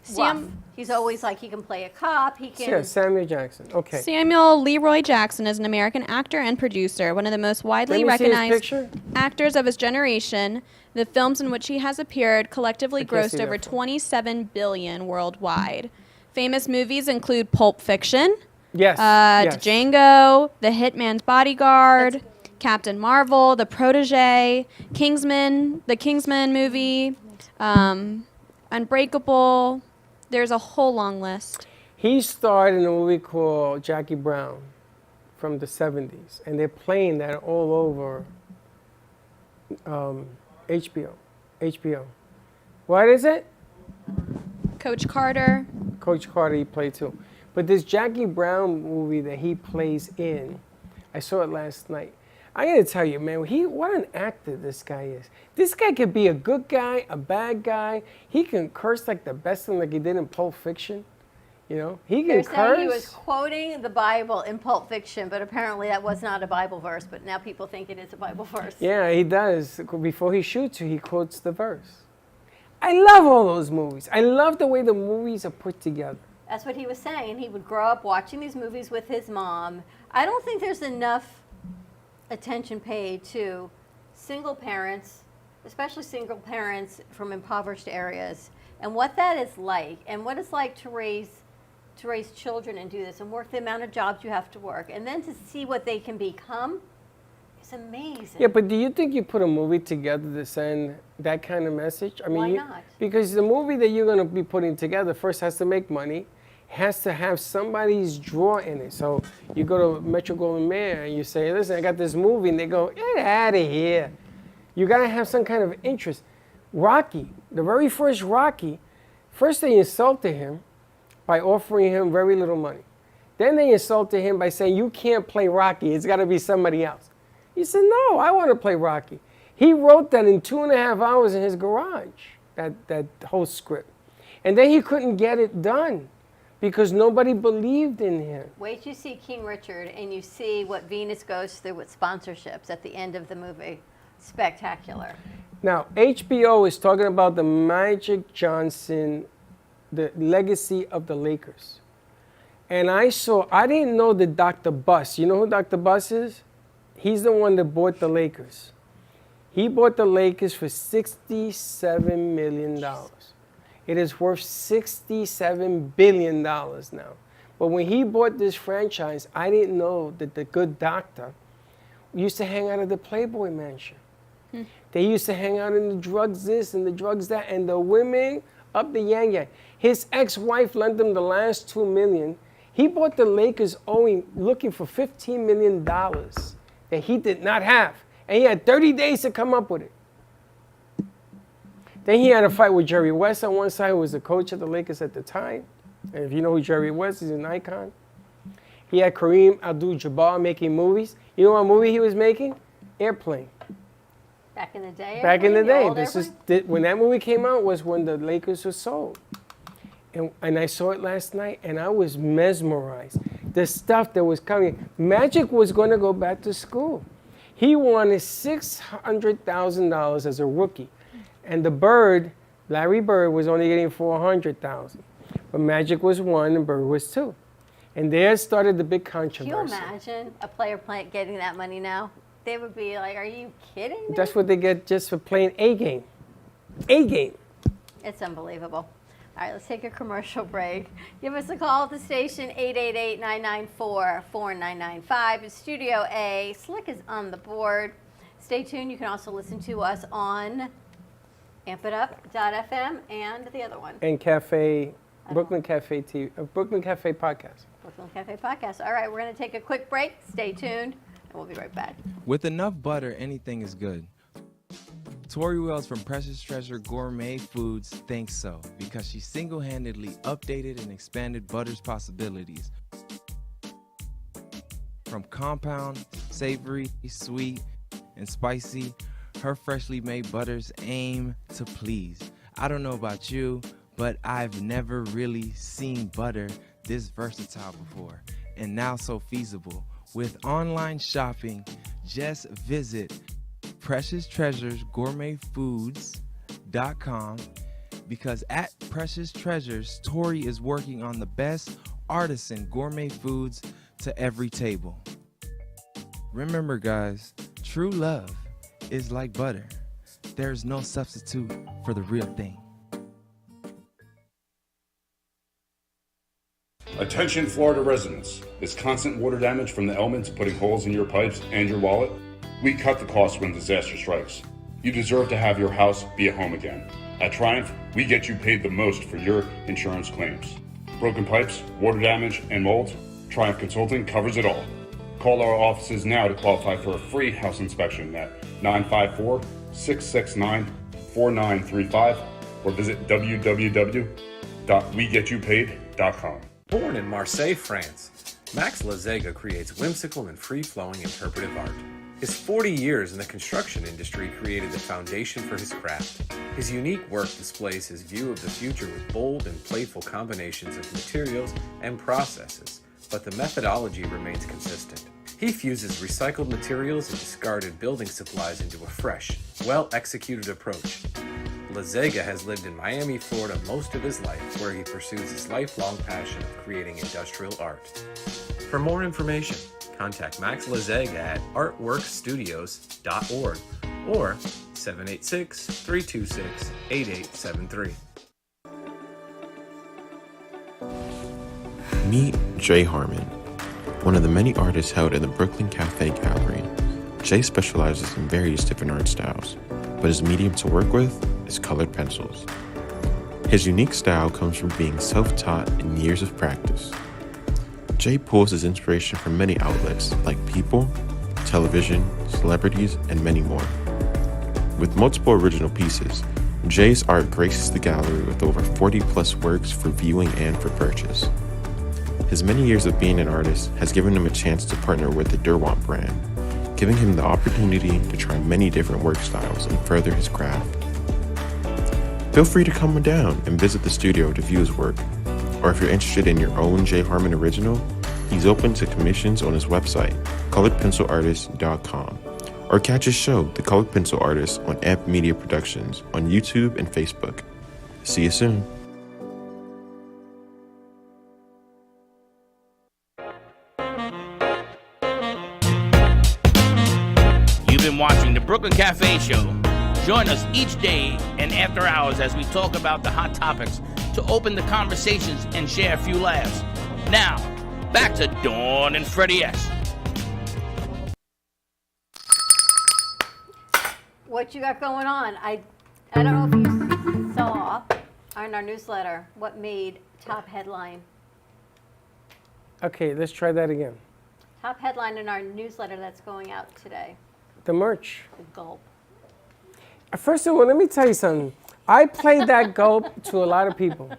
Sam- rough. He's always like, he can play a cop. He can. Yeah, Samuel Jackson. Okay. Samuel Leroy Jackson is an American actor and producer, one of the most widely Let me see his recognized picture. actors of his generation. The films in which he has appeared collectively I can't see grossed that over far. $27 billion worldwide. Famous movies include Pulp Fiction, Yes. Yes. Django, The Hitman's Bodyguard, Captain Marvel, The Protege, Kingsman, the Kingsman movie, Unbreakable. There's a whole long list. He starred in a movie called Jackie Brown from the 70s, and they're playing that all over HBO. What is it? Coach Carter. Coach Carter he played too. But this Jackie Brown movie that he plays in, I saw it last night. I gotta tell you, man, what an actor this guy is. This guy could be a good guy, a bad guy. He can curse like the best thing like he did in Pulp Fiction. You know, he can They're curse. saying he was quoting the Bible in Pulp Fiction, but apparently that was not a Bible verse, but now people think it is a Bible verse. Yeah, he does. Before he shoots you, he quotes the verse. I love all those movies. I love the way the movies are put together. That's what he was saying. He would grow up watching these movies with his mom. I don't think there's enough attention paid to single parents, especially single parents from impoverished areas, and what that is like, and what it's like to raise children and do this, and work the amount of jobs you have to work, and then to see what they can become is amazing. Yeah, but do you think you put a movie together to send that kind of message? I mean, Why not? Because the movie that you're going to be putting together first has to make money, has to have somebody's draw in it. So you go to Metro-Goldwyn-Mayer and you say, listen, I got this movie, and they go, get out of here. You got to have some kind of interest. Rocky, the very first Rocky, first they insulted him by offering him very little money. Then they insulted him by saying, you can't play Rocky, it's got to be somebody else. He said, no, I want to play Rocky. He wrote that in 2.5 hours in his garage, that whole script. And then he couldn't get it done because nobody believed in him. Wait till you see King Richard and you see what Venus goes through with sponsorships at the end of the movie. Spectacular. Now, HBO is talking about the Magic Johnson, the legacy of the Lakers. And I didn't know that Dr. Buss, you know who Dr. Buss is? He's the one that bought the Lakers. He bought the Lakers for $67 million. It is worth $67 billion now. But when he bought this franchise, I didn't know that the good doctor used to hang out at the Playboy Mansion. They used to hang out in the drugs this and the drugs that, and the women up the yang. His ex-wife lent him the last $2 million. He bought the Lakers looking for $15 million that he did not have. And he had 30 days to come up with it. Then he had a fight with Jerry West on one side, who was the coach of the Lakers at the time. And if you know who Jerry West is, he's an icon. He had Kareem Abdul-Jabbar making movies. You know what movie he was making? Airplane. Back in the day? Back in the day. Old When that movie came out was when the Lakers were sold. And I saw it last night, and I was mesmerized. The stuff that was coming. Magic was going to go back to school. He wanted $600,000 as a rookie. And the Bird, Larry Bird, was only getting $400,000. But Magic was 1 and Bird was 2. And there started the big controversy. Can you imagine a player getting that money now? They would be like, are you kidding me? That's what they get just for playing A game. A game. It's unbelievable. All right, let's take a commercial break. Give us a call at the station, 888-994-4995. It's Studio A. Slick is on the board. Stay tuned. You can also listen to us on ampitup.fm and the other one. And Brooklyn Cafe TV, Brooklyn Cafe Podcast. Brooklyn Cafe Podcast. All right, we're going to take a quick break. Stay tuned, and we'll be right back. With enough butter, anything is good. Tori Wells from Precious Treasure Gourmet Foods thinks so, because she single-handedly updated and expanded butter's possibilities. From compound, savory, sweet, and spicy, her freshly made butters aim to please. I don't know about you, but I've never really seen butter this versatile before, and now so feasible. With online shopping, just visit PreciousTreasuresGourmetFoods.com, because at Precious Treasures, Tori is working on the best artisan gourmet foods to every table. Remember, guys, true love is like butter. There's no substitute for the real thing. Attention Florida residents. Is constant water damage from the elements putting holes in your pipes and your wallet? We cut the cost when disaster strikes. You deserve to have your house be a home again. At Triumph, we get you paid the most for your insurance claims. Broken pipes, water damage, and mold? Triumph Consulting covers it all. Call our offices now to qualify for a free house inspection at 954-669-4935 or visit www.wegetYoupaid.com. Born in Marseille, France, Max Lazega creates whimsical and free-flowing interpretive art. His 40 years in the construction industry created the foundation for his craft. His unique work displays his view of the future with bold and playful combinations of materials and processes, but the methodology remains consistent. He fuses recycled materials and discarded building supplies into a fresh, well-executed approach. Lazega has lived in Miami, Florida most of his life, where he pursues his lifelong passion of creating industrial art. For more information, contact Max Lazega at artworkstudios.org or 786-326-8873. Meet Jay Harmon, one of the many artists held in the Brooklyn Cafe Gallery. Jay specializes in various different art styles, but his medium to work with is colored pencils. His unique style comes from being self-taught and years of practice. Jay pulls his inspiration from many outlets like people, television, celebrities, and many more. With multiple original pieces, Jay's art graces the gallery with over 40 plus works for viewing and for purchase. His many years of being an artist has given him a chance to partner with the Derwent brand, giving him the opportunity to try many different work styles and further his craft. Feel free to come down and visit the studio to view his work, or if you're interested in your own Jay Harmon original, he's open to commissions on his website, coloredpencilartist.com, or catch his show, The Colored Pencil Artist, on Amp Media Productions on YouTube and Facebook. See you soon. You've been watching the Brooklyn Cafe Show. Join us each day and after hours as we talk about the hot topics to open the conversations and share a few laughs. Now, back to Dawn and Freddie S. What you got going on? I don't know if you saw in our newsletter what made top headline. Okay, let's try that again. Top headline in our newsletter that's going out today. The merch. The gulp. First of all, let me tell you something. I played that gulp to a lot of people.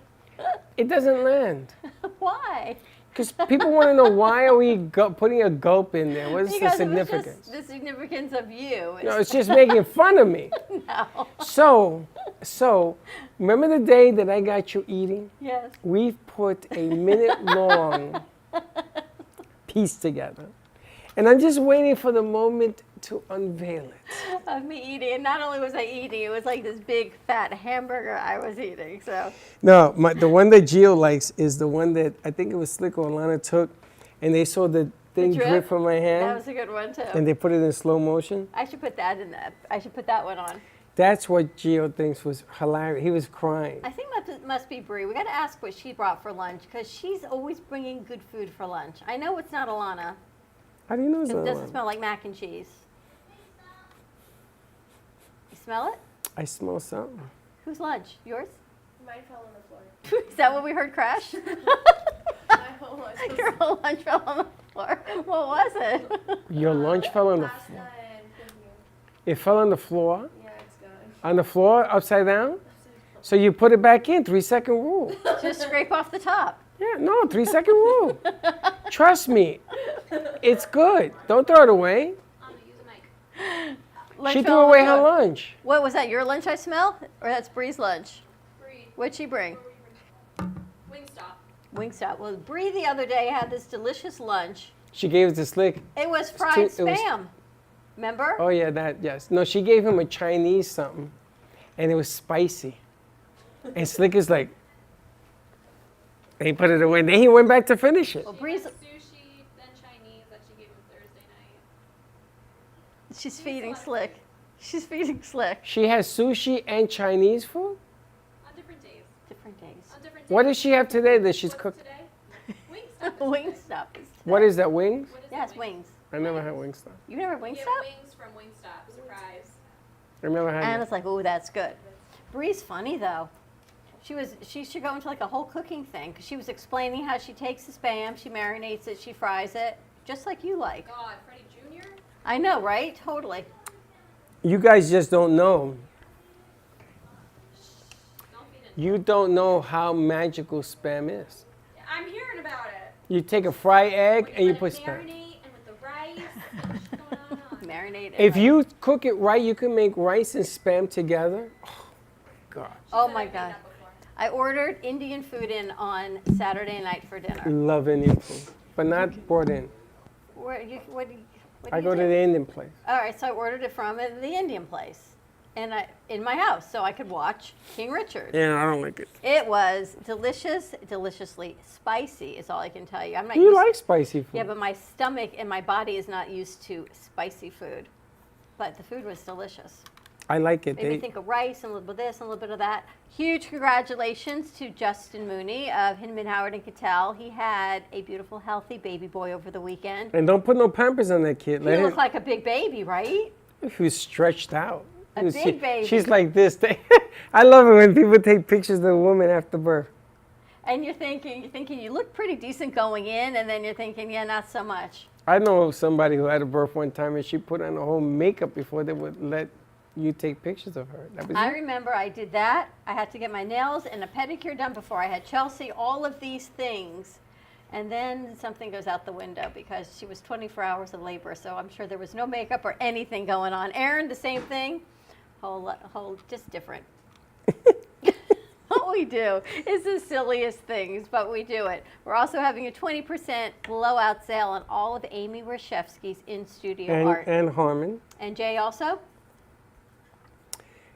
It doesn't land. Why? Because people want to know why are we putting a gulp in there? What is the significance? It was just the significance of you. No, it's just making fun of me. No. So, remember the day that I got you eating? Yes. We've put a minute-long piece together. And I'm just waiting for the moment to unveil it. Of me eating. And not only was I eating, it was like this big fat hamburger I was eating. So. No, the one that Gio likes is the one that I think it was Slick or Lana took, and they saw the thing drip from my hand. That was a good one too. And they put it in slow motion. I should put that in that. I should put that one on. That's what Gio thinks was hilarious. He was crying. I think that must be Brie. We got to ask what she brought for lunch because she's always bringing good food for lunch. I know it's not Alana. How do you know it's It not doesn't Alana? smell like mac and cheese. You smell it? I smell something. Whose lunch? Yours? Mine fell on the floor. Is that what we heard crash? My whole lunch was- Your whole lunch fell on the floor. What was it? Your lunch fell on the floor. It fell on the floor? Yeah, it's gone. On the floor, upside down? So you put it back in, 3-second rule. Just scrape off the top. Yeah, no, 3-second rule. Trust me, it's good. Don't throw it away. Lunch She fell threw on the away her floor. lunch. What was that? Your lunch I smell? Or that's Bree's lunch? Bree. What'd she bring? Wingstop. Wingstop. Well, Bree the other day had this delicious lunch. She gave it to Slick. It was fried it was- spam. Remember? Oh yeah, that, yes. No, she gave him a Chinese something, and it was spicy. And Slick is like, he put it away. Then he went back to finish it. Well, Bree's, Sushi, then Chinese that she gave him Thursday night. she's feeding Slick. She's feeding Slick. She has sushi and Chinese food? On different days. Different days. On different days. What does she have today that she's cooked? Today? Wingstop. What is that, wings? Yes, wings. I never had Wingstop. You never had We Wingstop? have wings from Wingstop. Surprise. I never had And it. it's like, oh, that's good. Bree's funny though. She should go into like a whole cooking thing because she was explaining how she takes the spam, she marinates it, she fries it, just like you like. God, Freddie Jr.? I know, right? Totally. You guys just don't know. You don't know how magical spam is. Yeah, I'm hearing about it. You take a fried egg and you put spam. Marinate and with the rice. Marinate. If you cook it right, you can make rice and spam together. Oh, God. Oh my God. I ordered Indian food in on Saturday night for dinner. Love Indian food, but not brought in. What do you I go do? to the Indian place. All right, so I ordered it from the Indian place, and in my house, so I could watch King Richard. Yeah, I don't like it. It was delicious, deliciously spicy. Is all I can tell you. I'm not. You used like spicy food? Yeah, but my stomach and my body is not used to spicy food. But the food was delicious. I like it. Made me think of rice and a little bit of this and a little bit of that. Huge congratulations to Justin Mooney of Hinman, Howard, and Cattell. He had a beautiful, healthy baby boy over the weekend. And don't put no Pampers on that kid. He looked like a big baby, right? He was stretched out. A big baby. She's like this. I love it when people take pictures of the woman after birth. And you're thinking you look pretty decent going in, and then you're thinking, yeah, not so much. I know somebody who had a birth one time, and she put on a whole makeup before they would let you take pictures of her. That was I it. remember I did that. I had to get my nails and a pedicure done before I had Chelsea, all of these things. And then something goes out the window because she was 24 hours of labor, so I'm sure there was no makeup or anything going on. Aaron, the same thing. Whole just different. What we do is the silliest things, but we do it. We're also having a 20% blowout sale on all of Amy Reshevsky's in-studio art. And Harmon. And Jay also?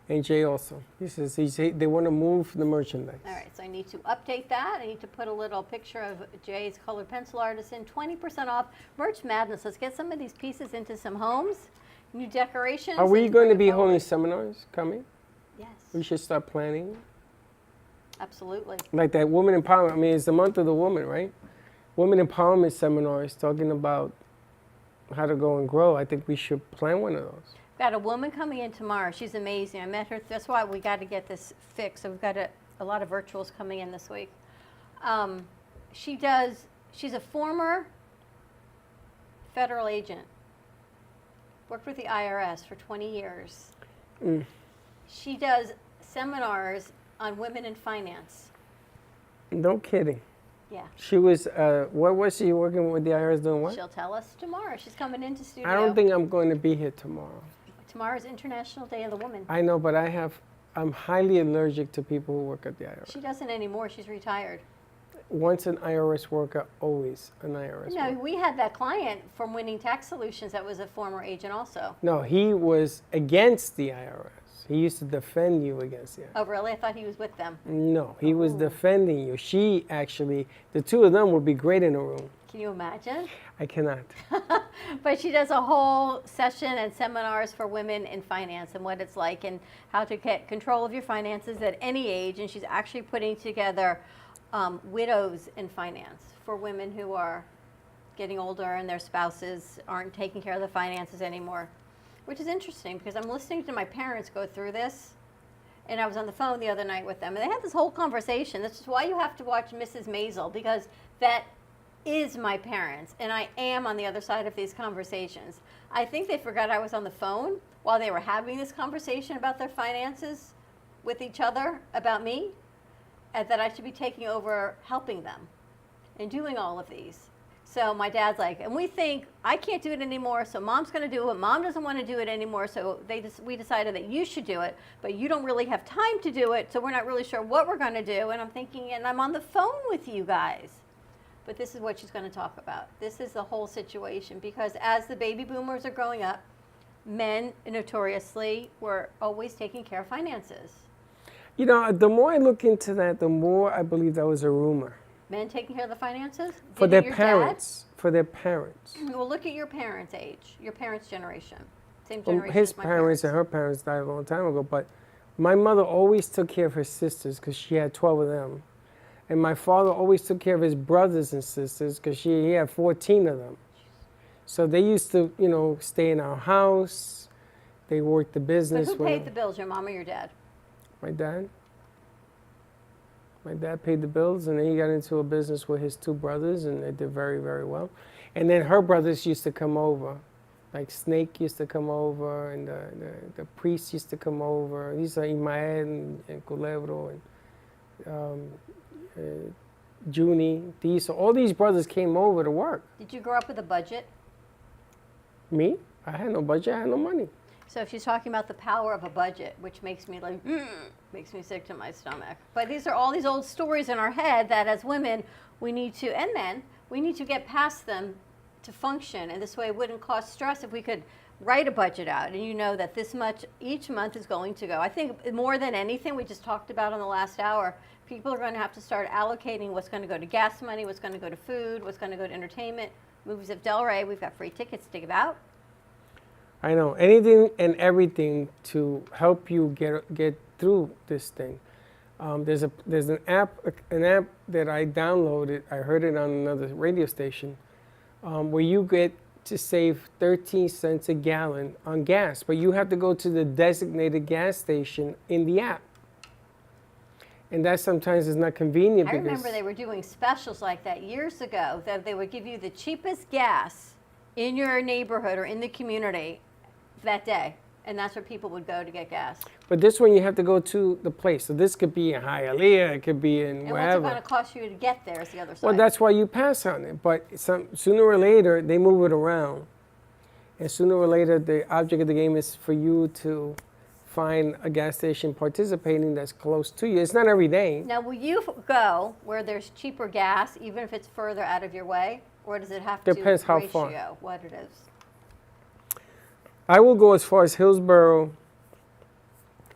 And Jay also. He says they want to move the merchandise. All right, so I need to update that. I need to put a little picture of Jay's colored pencil artisan, 20% off. Merch Madness. Let's get some of these pieces into some homes. New decorations. Are we and going to bring be it forward. holding seminars coming? Yes. We should start planning. Absolutely. Like that women empowerment. I mean, it's the month of the woman, right? Women empowerment seminars talking about how to go and grow. I think we should plan one of those. Got a woman coming in tomorrow. She's amazing. I met her. That's why we got to get this fixed. So we've got a lot of virtuals coming in this week. She's a former federal agent. Worked with the IRS for 20 years. Mm. She does seminars on women in finance. No kidding. Yeah. She was, what was she working with the IRS doing what? She'll tell us tomorrow. She's coming into studio. I don't think I'm going to be here tomorrow. Tomorrow's International Day of the Woman. I know, but I'm highly allergic to people who work at the IRS. She doesn't anymore. She's retired. Once an IRS worker, always an IRS No, worker. we had that client from Winning Tax Solutions that was a former agent also. No, he was against the IRS. He used to defend you against the IRS. Oh, really? I thought he was with them. No, he was defending you. She actually, the two of them would be great in a room. Can you imagine? I cannot. But she does a whole session and seminars for women in finance and what it's like and how to get control of your finances at any age. And she's actually putting together widows in finance for women who are getting older and their spouses aren't taking care of the finances anymore, which is interesting because I'm listening to my parents go through this. And I was on the phone the other night with them, and they had this whole conversation. This is why you have to watch Mrs. Maisel, because that is my parents, and I am on the other side of these conversations. I think they forgot I was on the phone while they were having this conversation about their finances with each other, about me, and that I should be taking over helping them and doing all of these. So my dad's like, and we think, I can't do it anymore, so mom's going to do it. Mom doesn't want to do it anymore, so we decided that you should do it, but you don't really have time to do it, so we're not really sure what we're going to do. And I'm thinking, and I'm on the phone with you guys. But this is what she's going to talk about. This is the whole situation, because as the baby boomers are growing up, men notoriously were always taking care of finances. You know, the more I look into that, the more I believe that was a rumor. Men taking care of the finances? For Did their your parents. For their parents. Dad? Well, look at your parents' age, your parents' generation. Same Well, generation his as my parents and her parents died a long time ago, but my mother always took care of her sisters because she had 12 of them. And my father always took care of his brothers and sisters because he had 14 of them. So they used to, you know, stay in our house. They worked the business. So who paid the bills, your mom or your dad? My dad. My dad paid the bills, and then he got into a business with his two brothers, and they did very, very well. And then her brothers used to come over. Like Snake used to come over, and the priest used to come over. These are Imael and Culebro, and Junie, Diesel, all these brothers came over to work. Did you grow up with a budget? Me? I had no budget, I had no money. So if she's talking about the power of a budget, which makes me like, makes me sick to my stomach. But these are all these old stories in our head that as women, we need to, and men, we need to get past them to function. And this way it wouldn't cause stress if we could write a budget out and you know that this much each month is going to go. I think more than anything, we just talked about in the last hour, people are going to have to start allocating what's going to go to gas money, what's going to go to food, what's going to go to entertainment. Movies of Delray, we've got free tickets to give out. I know, anything and everything to help you get through this thing. There's an app that I downloaded, I heard it on another radio station, where you get to save 13 cents a gallon on gas, but you have to go to the designated gas station in the app. And that sometimes is not convenient. I remember they were doing specials like that years ago, that they would give you the cheapest gas in your neighborhood or in the community that day. And that's where people would go to get gas. But this one you have to go to the place. So this could be in Hialeah, it could be in wherever. And what's it going to cost you to get there is the other side. Well, that's why you pass on it. But sooner or later, they move it around. And sooner or later, the object of the game is for you to find a gas station participating that's close to you. It's not every day. Now, will you go where there's cheaper gas, even if it's further out of your way? Or does it have to Depends how ratio far. What it is? I will go as far as Hillsborough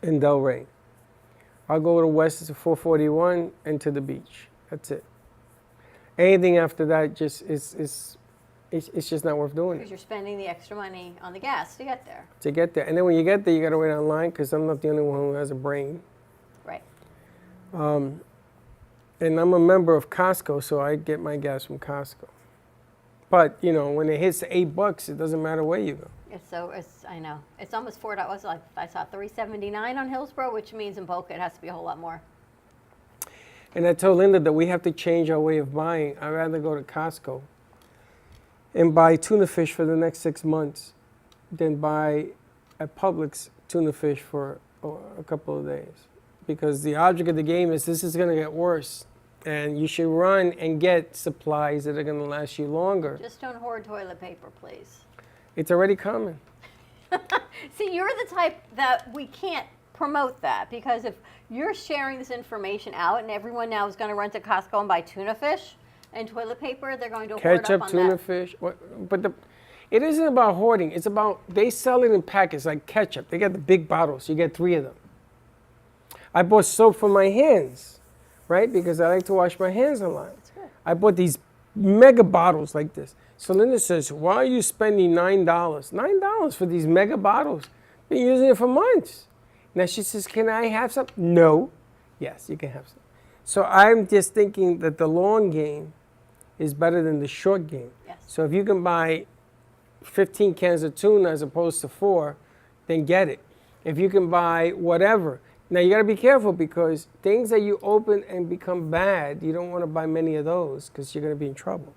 and Delray. I'll go to west to 441 and to the beach. That's it. Anything after that just it's just not worth doing Because it. you're spending the extra money on the gas to get there. To get there. And then when you get there, you got to wait online because I'm not the only one who has a brain. Right. And I'm a member of Costco, so I get my gas from Costco. But, you know, when it hits $8, it doesn't matter where you go. I know. It's almost $4. What's it like? I saw $3.79 on Hillsborough, which means in Boca it has to be a whole lot more. And I told Linda that we have to change our way of buying. I'd rather go to Costco and buy tuna fish for the next 6 months than buy at Publix tuna fish for a couple of days. Because the object of the game is this is going to get worse. And you should run and get supplies that are going to last you longer. Just don't hoard toilet paper, please. It's already coming. See, you're the type that we can't promote that, because if you're sharing this information out and everyone now is going to run to Costco and buy tuna fish and toilet paper, they're going to hoard up Ketchup, on tuna that. fish. But it isn't about hoarding. It's about, they sell it in packets like ketchup. They got the big bottles. You get 3 of them. I bought soap for my hands, right? Because I like to wash my hands a lot. I bought these mega bottles like this. So Linda says, why are you spending $9? $9 for these mega bottles. Been using it for months. Now she says, can I have some? No. Yes, you can have some. So I'm just thinking that the long game is better than the short game. Yes. So if you can buy 15 cans of tuna as opposed to 4, then get it. If you can buy whatever. Now you got to be careful because things that you open and become bad, you don't want to buy many of those because you're going to be in trouble.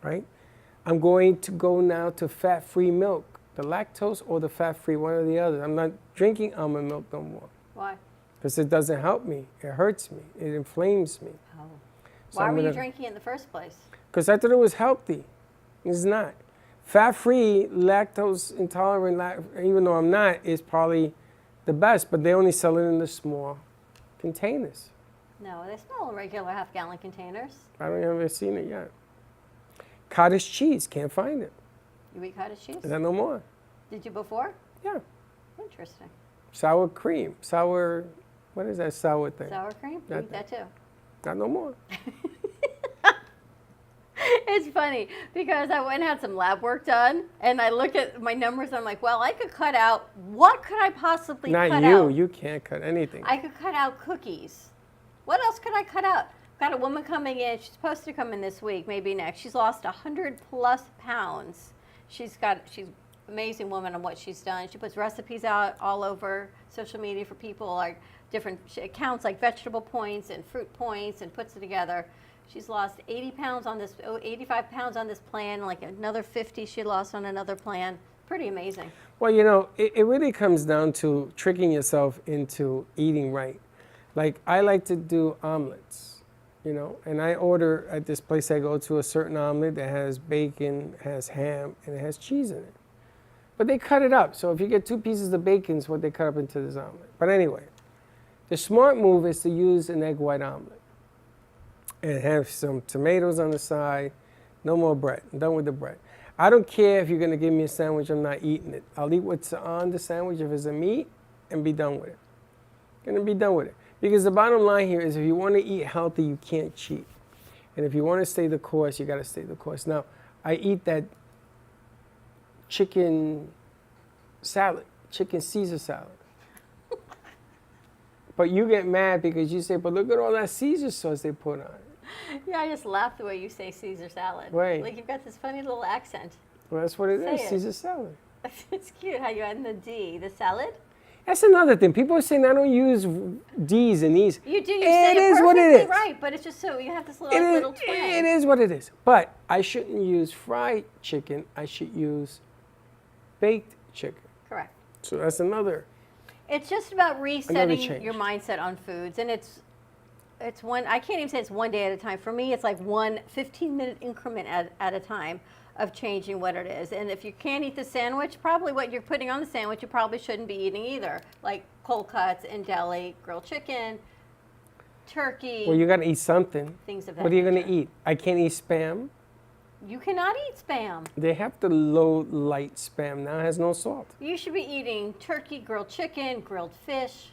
Right? I'm going to go now to fat-free milk, the lactose or the fat-free, one or the other. I'm not drinking almond milk no more. Why? Because it doesn't help me. It hurts me. It inflames me. Oh. So Why were you drinking it in the first place? Because I thought it was healthy. It's not. Fat-free, lactose intolerant, even though I'm not, is probably the best, but they only sell it in the small containers. No, they smell in regular half-gallon containers. I don't ever seen it yet. Cottage cheese, can't find it. You eat cottage cheese? Is that no more? Did you before? Yeah. Interesting. Sour cream, what is that sour thing? Sour cream? You eat that too. Not no more. It's funny because I went and had some lab work done, and I look at my numbers, and I'm like, well, I could cut out, what could I possibly cut out? Not you, you can't cut anything. I could cut out cookies. What else could I cut out? Got a woman coming in, she's supposed to come in this week, maybe next. She's lost 100+ pounds. She's an amazing woman on what she's done. She puts recipes out all over social media for people, like different accounts like vegetable points and fruit points, and puts it together. She's lost 85 pounds on this plan, like another 50 she lost on another plan. Pretty amazing. Well, you know, it really comes down to tricking yourself into eating right. Like, I like to do omelets. you know. And I order at this place I go to a certain omelet that has bacon, has ham, and it has cheese in it. But they cut it up. So if you get 2 pieces of bacon, it's what they cut up into this omelet. But anyway, the smart move is to use an egg white omelet and have some tomatoes on the side. No more bread. I'm done with the bread. I don't care if you're going to give me a sandwich, I'm not eating it. I'll eat what's on the sandwich if it's a meat and be done with it. Gonna be done with it. Because the bottom line here is if you want to eat healthy, you can't cheat. And if you want to stay the course, you got to stay the course. Now, I eat that chicken salad, chicken Caesar salad. But you get mad because you say, but look at all that Caesar sauce they put on it. Yeah, I just laugh the way you say Caesar salad. Right. Like you've got this funny little accent. Well, that's what it Say is, it. Caesar salad. It's cute how you add in the D, the salad. That's another thing. People are saying I don't use D's and E's. You do. You say it is what it perfectly is. right, but it's just so you have this little twang. It is what it is. But I shouldn't use fried chicken. I should use baked chicken. Correct. So that's another. It's just about resetting change. your mindset on foods, and it's one. I can't even say it's one day at a time. For me, it's like one 15-minute increment at a time of changing what it is. And if you can't eat the sandwich, probably what you're putting on the sandwich, you probably shouldn't be eating either, like cold cuts and deli, grilled chicken, turkey. Well, you got to eat something. Things of that What are you going nature. to eat? I can't eat Spam. You cannot eat Spam. They have the low light Spam now. It has no salt. You should be eating turkey, grilled chicken, grilled fish,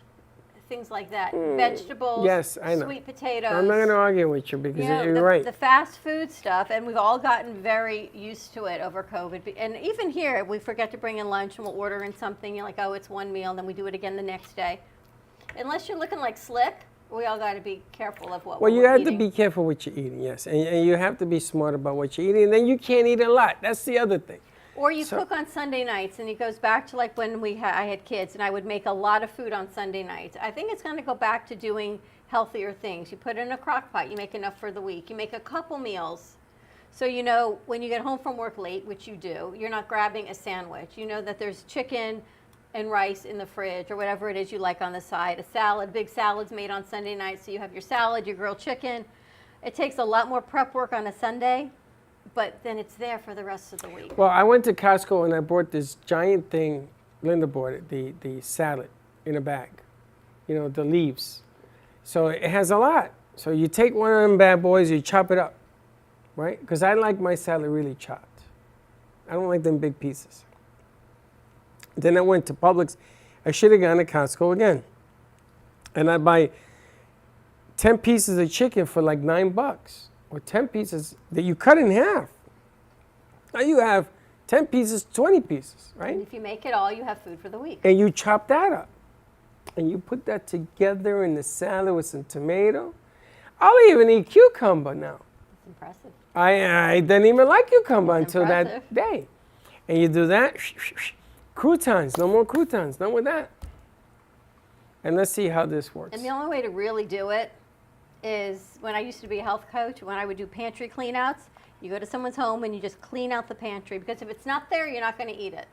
things like that. Mm. Vegetables, Yes, I know. sweet potatoes. I'm not going to argue with you because You know, you're right. The fast food stuff, and we've all gotten very used to it over COVID. And even here, we forget to bring in lunch and we'll order in something. You're like, oh, it's one meal, and then we do it again the next day. Unless you're looking like Slick, we all got to be careful of what Well, we're you have eating. to be careful what you're eating, yes. And you have to be smart about what you're eating. And then you can't eat a lot. That's the other thing. Or you So- cook on Sunday nights, and it goes back to like when I had kids, and I would make a lot of food on Sunday nights. I think it's going to go back to doing healthier things. You put it in a crock pot, you make enough for the week. You make a couple meals. So you know when you get home from work late, which you do, you're not grabbing a sandwich. You know that there's chicken and rice in the fridge or whatever it is you like on the side. A salad, big salad's made on Sunday night, so you have your salad, your grilled chicken. It takes a lot more prep work on a Sunday, but then it's there for the rest of the week. Well, I went to Costco and I bought this giant thing. Linda bought it, the salad in a bag. You know, the leaves. So it has a lot. So you take one of them bad boys, you chop it up, right? Because I like my salad really chopped. I don't like them big pieces. Then I went to Publix. I should have gone to Costco again. And I buy 10 pieces of chicken for like $9. Or 10 pieces that you cut in half. Now you have 10 pieces, 20 pieces, right? And if you make it all, you have food for the week. And you chop that up. And you put that together in the salad with some tomato. I'll even eat cucumber now. It's impressive. I didn't even like cucumber It's until that impressive. day. And you do that. Croutons, no more croutons, done with that. And let's see how this works. And the only way to really do it is when I used to be a health coach, when I would do pantry clean outs, you go to someone's home and you just clean out the pantry, because if it's not there, you're not going to eat it.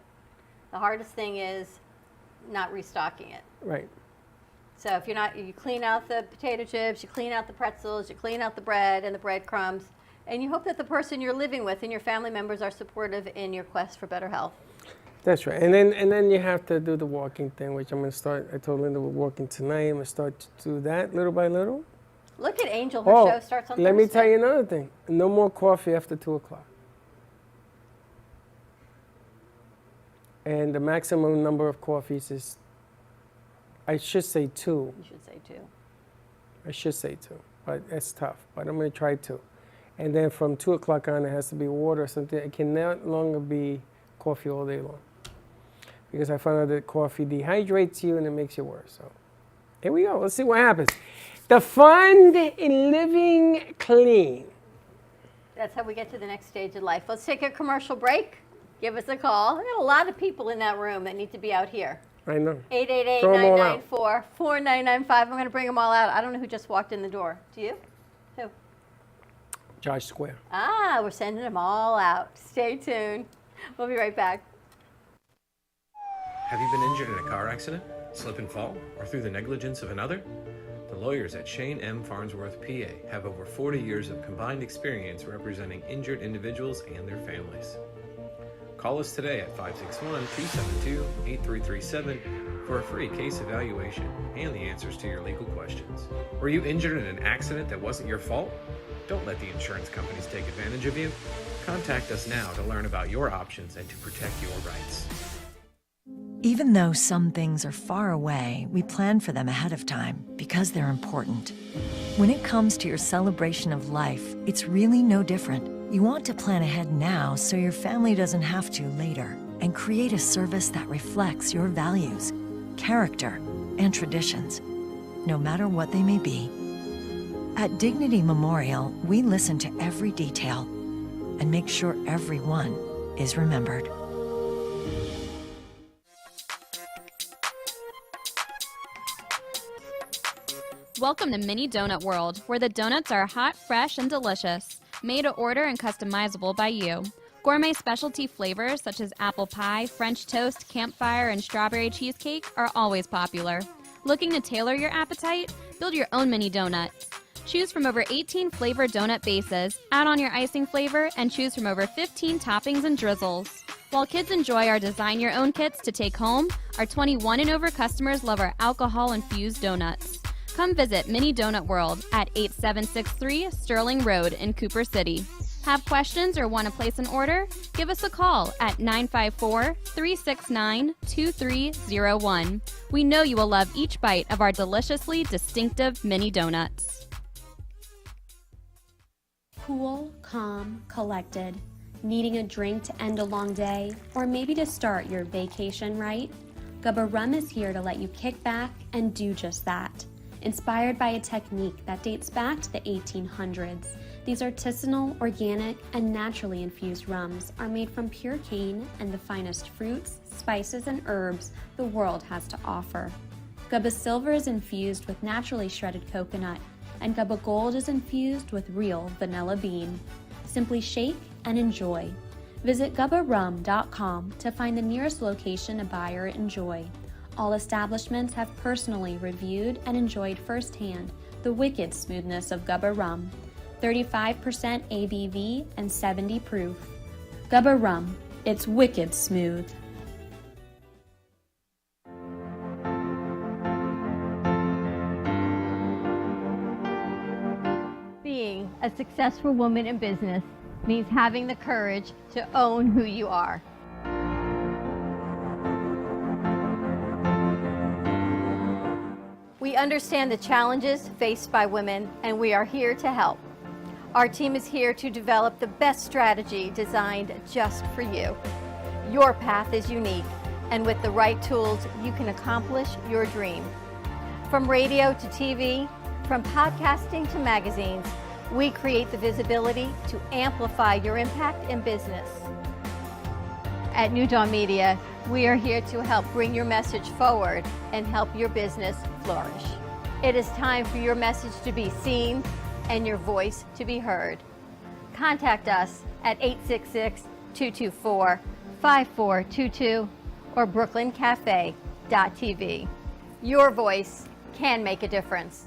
The hardest thing is not restocking it. Right. So if you clean out the potato chips, you clean out the pretzels, you clean out the bread and the breadcrumbs, and you hope that the person you're living with and your family members are supportive in your quest for better health. That's right. And then you have to do the walking thing, which I'm going to start. I told Linda we're walking tonight. I'm going to start to do that little by little. Look at Angel. Her show starts on Thursday. Let me tell you another thing. No more coffee after 2 o'clock. And the maximum number of coffees is, I should say 2. You should say 2. I should say 2, but it's tough. But I'm going to try 2. And then from 2 o'clock on, it has to be water or something. It can no longer be coffee all day long. Because I found out that coffee dehydrates you and it makes you worse. So here we go. Let's see what happens. The fun in living clean. That's how we get to the next stage of life. Let's take a commercial break. Give us a call. We got a lot of people in that room that need to be out here. I know. 888-994-4995. I'm going to bring them all out. I don't know who just walked in the door. Do you? Who? Josh Square. Ah, we're sending them all out. Stay tuned. We'll be right back. Have you been injured in a car accident, slip and fall, or through the negligence of another? The lawyers at Shane M. Farnsworth, PA have over 40 years of combined experience representing injured individuals and their families. Call us today at 561-272-8337 for a free case evaluation and the answers to your legal questions. Were you injured in an accident that wasn't your fault? Don't let the insurance companies take advantage of you. Contact us now to learn about your options and to protect your rights. Even though some things are far away, we plan for them ahead of time because they're important. When it comes to your celebration of life, it's really no different. You want to plan ahead now so your family doesn't have to later, and create a service that reflects your values, character, and traditions, no matter what they may be. At Dignity Memorial, we listen to every detail and make sure everyone is remembered. Welcome to Mini Donut World, where the donuts are hot, fresh, and delicious, made to order and customizable by you. Gourmet specialty flavors such as apple pie, French toast, campfire, and strawberry cheesecake are always popular. Looking to tailor your appetite? Build your own mini donuts. Choose from over 18 flavored donut bases, add on your icing flavor, and choose from over 15 toppings and drizzles. While kids enjoy our design your own kits to take home, our 21 and over customers love our alcohol-infused donuts. Come visit Mini Donut World at 8763 Sterling Road in Cooper City. Have questions or want to place an order? Give us a call at 954-369-2301. We know you will love each bite of our deliciously distinctive mini donuts. Cool, calm, collected. Needing a drink to end a long day, or maybe to start your vacation right? Gubba Rum is here to let you kick back and do just that. Inspired by a technique that dates back to the 1800s, these artisanal, organic, and naturally infused rums are made from pure cane and the finest fruits, spices, and herbs the world has to offer. Gubba Silver is infused with naturally shredded coconut, and Gubba Gold is infused with real vanilla bean. Simply shake and enjoy. Visit gubbarum.com to find the nearest location to buy or enjoy. All establishments have personally reviewed and enjoyed firsthand the wicked smoothness of Gubba Rum. 35% ABV and 70 proof. Gubba Rum, it's wicked smooth. Being a successful woman in business means having the courage to own who you are. We understand the challenges faced by women, and we are here to help. Our team is here to develop the best strategy designed just for you. Your path is unique, and with the right tools, you can accomplish your dream. From radio to TV, from podcasting to magazines, we create the visibility to amplify your impact in business. At New Dawn Media, we are here to help bring your message forward and help your business flourish. It is time for your message to be seen and your voice to be heard. Contact us at 866-224-5422 or brooklyncafe.tv. Your voice can make a difference.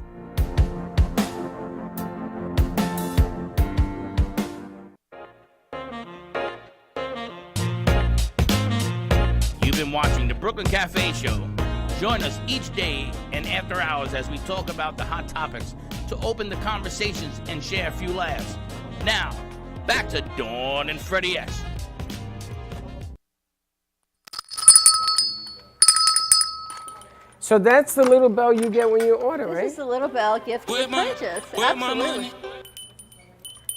You've been watching the Brooklyn Cafe Show. Join us each day and after hours as we talk about the hot topics to open the conversations and share a few laughs. Now, back to Dawn and Freddie S. So that's the little bell you get when you order, right? This is the little bell gift with purchase. Absolutely.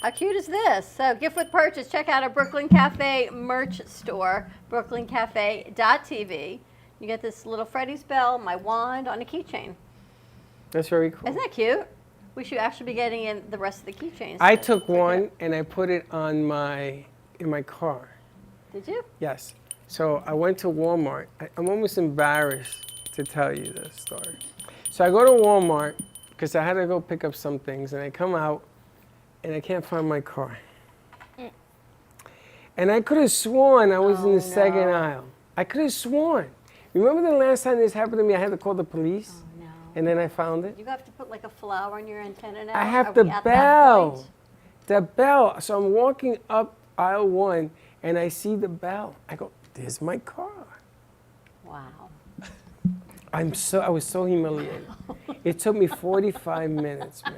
How cute is this? So gift with purchase. Check out our Brooklyn Cafe merch store, brooklyncafe.tv. You get this little Freddie's bell, my wand on a keychain. That's very cool. Isn't that cute? We should actually be getting in the rest of the keychains. I took one and I put it on in my car. Did you? Yes. So I went to Walmart. I'm almost embarrassed to tell you this story. So I go to Walmart because I had to go pick up some things, and I come out and I can't find my car. And I could have sworn I was in the second aisle. I could have sworn. Remember the last time this happened to me, I had to call the police? Oh, no. And then I found it. You have to put like a flower on your antenna now? I have Are the we at that bell. point? The bell. So I'm walking up aisle 1 and I see the bell. I go, there's my car. Wow. I was so humiliated. It took me 45 minutes, man.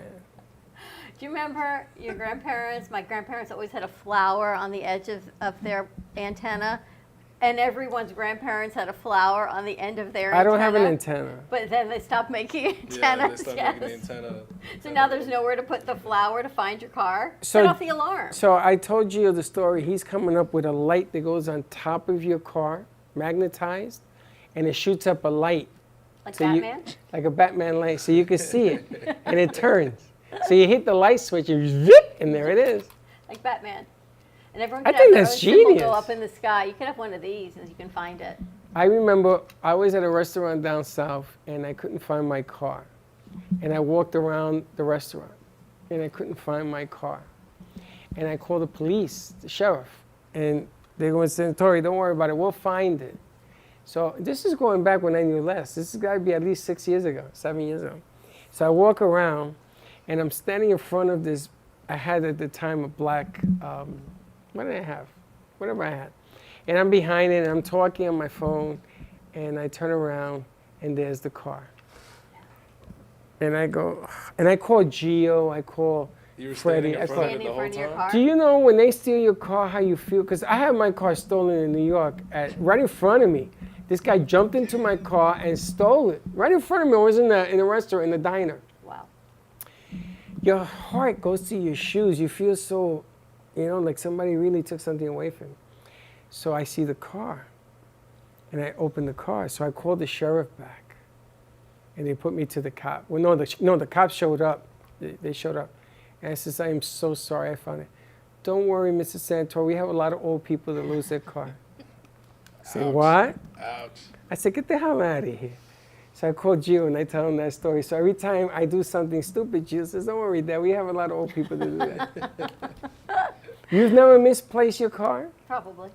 Do you remember your grandparents? My grandparents always had a flower on the edge of their antenna. And everyone's grandparents had a flower on the end of their I antenna. don't have an antenna. But then they stopped making antennas. Yeah, they stopped making the yes. antenna. So now there's nowhere to put the flower to find your car. So, Set off the alarm. So I told Gio the story. He's coming up with a light that goes on top of your car, magnetized, and it shoots up a light. Like So Batman? Like a Batman light, so you can see it, and it turns. So you hit the light switch, and zip, and there it is. Like Batman. And everyone I can think have that's their own symbol genius. go up in the sky. You can have one of these and you can find it. I remember I was at a restaurant down south, and I couldn't find my car. And I walked around the restaurant, and I couldn't find my car. And I called the police, the sheriff, and they go and say, Tori, don't worry about it, we'll find it. So this is going back when I knew less. This has got to be at least 6 years ago, 7 years ago. So I walk around, and I'm standing in front of this, I had at the time a black, what did I have? Whatever I had. And I'm behind it, and I'm talking on my phone, and I turn around, and there's the car. And I go, and I call Gio, I call Freddie. I call, Standing in front of your car? do you know when they steal your car, how you feel? Because I had my car stolen in New York, right in front of me. This guy jumped into my car and stole it. Right in front of me. I was in the restaurant, in the diner. Wow. Your heart goes to your shoes. You feel so, like somebody really took something away from you. So I see the car, and I open the car. So I called the sheriff back, and they put me to the cop. Well, no, the cops showed up. They showed up. And I says, I am so sorry I found it. Don't worry, Mr. Santor, we have a lot of old people that lose their car. I said, what? Ouch. I said, get the hell out of here. So I called Gio and I tell him that story. So every time I do something stupid, Gio says, don't worry, Dad, we have a lot of old people that do that. You've never misplaced your car Probably.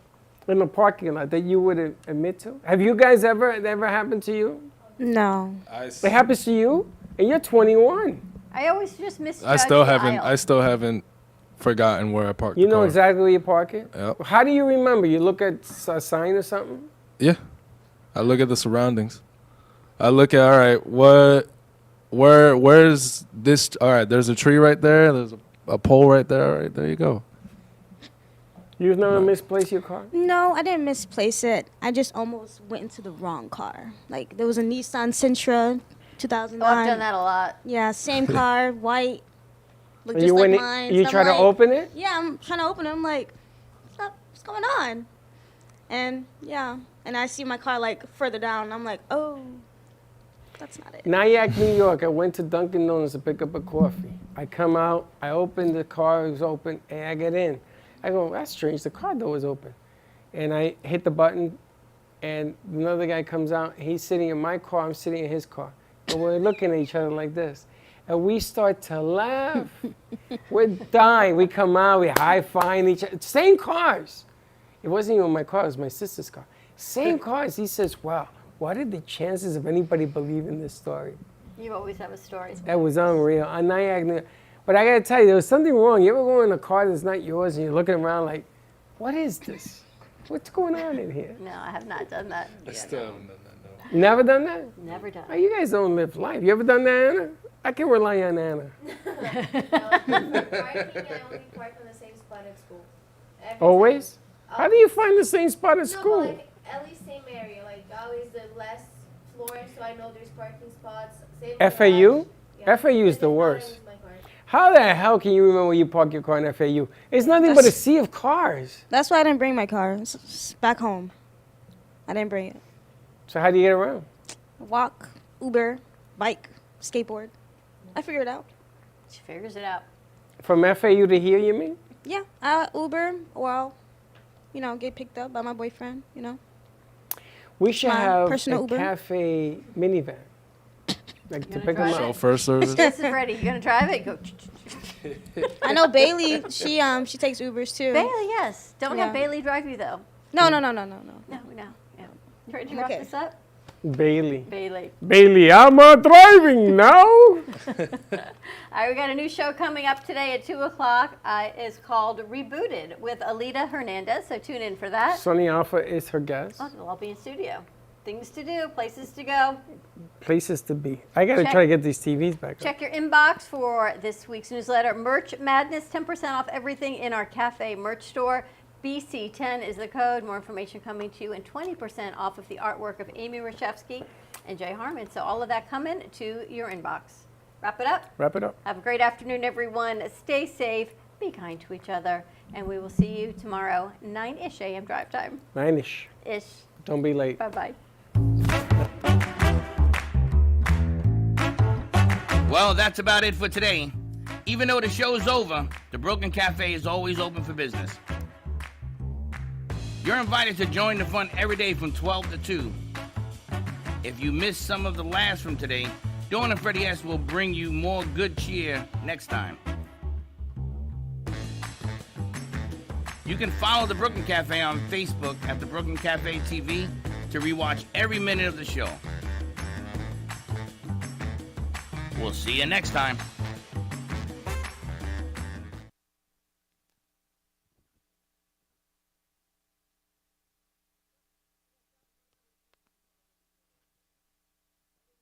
in the parking lot that you would admit to? Have you guys ever happened to you? No. It happens to you? And you're 21. I always just misjudge I still the haven't forgotten where I parked You the know car. exactly where you park it? Yep. How do you remember? You look at a sign or something? Yeah. I look at the surroundings. I look at, all right, where's this? All right, there's a tree right there. There's a pole right there. All right, there you go. You've never misplaced your car? No, I didn't misplace it. I just almost went into the wrong car. Like, there was a Nissan Sentra, 2009. Oh, I've done that a lot. Yeah, same car, white. Looked And just you like went in- mine. you So I'm try to like- open it? Yeah, I'm trying to open it. I'm like, what's going on? And yeah, and I see my car like further down. I'm like, oh, that's not it. Nyack, New York. I went to Dunkin' Donuts to pick up a coffee. I come out, I open the car, it was open, and I get in. I go, that's strange, the car door was open. And I hit the button, and another guy comes out, he's sitting in my car, I'm sitting in his car. And we're looking at each other like this. And we start to laugh. We're dying. We come out, we high-fiving each other. Same cars. It wasn't even my car, it was my sister's car. Same cars. He says, wow, what are the chances of anybody believing this story? You always have a story. That was unreal. On Nyack, New York. But I gotta tell you, there was something wrong. You ever go in a car that's not yours and you're looking around like, what is this? What's going on in here? No, I have not done that. I still haven't done that, You never done that? Never done. Oh, you guys don't live life. You ever done that, Anna? I can rely on Anna. Always? How do you find the same spot at school? No, but like, at least same area. Like always the last floor, so I know there's parking spots. Same with FAU? Yeah. FAU is the worst. How the hell can you remember where you park your car in FAU? It's nothing but a sea of cars. That's why I didn't bring my car. It's back home. I didn't bring it. So how do you get around? Walk, Uber, bike, skateboard. I figured it out. She figures it out. From FAU to here, you mean? Yeah, I Uber or I'll, get picked up by my boyfriend, We should My have personal a Uber. cafe minivan. Like to pick them up. Chauffeur service. This is ready. You gonna drive it? Go. I know Bailey, she takes Ubers too. Bailey, yes. Don't Yeah. have Bailey drive you though. No. No. Yeah. You ready to wrap Okay. this up? Bailey. Bailey. Bailey, I'm driving now. All right, we got a new show coming up today at 2 o'clock. It's called Rebooted with Alita Hernandez, so tune in for that. Sunny Alpha is her guest. Oh, they'll all be in studio. Things to do, places to go. Places to be. I got to try to get these TVs back. Check your inbox for this week's newsletter. Merch Madness, 10% off everything in our cafe merch store. BC10 is the code. More information coming to you, and 20% off of the artwork of Amy Rashevsky and Jay Harmon. So all of that coming to your inbox. Wrap it up? Wrap it up. Have a great afternoon, everyone. Stay safe. Be kind to each other. And we will see you tomorrow, 9-ish a.m. drive time. 9-ish. Ish. Don't be late. Bye-bye. Well, that's about it for today. Even though the show's over, the Brooklyn Cafe is always open for business. You're invited to join the fun every day from 12 to 2. If you missed some of the laughs from today, Dawn and Freddie S. will bring you more good cheer next time. You can follow the Brooklyn Cafe on Facebook at the Brooklyn Cafe TV to rewatch every minute of the show. We'll see you next time.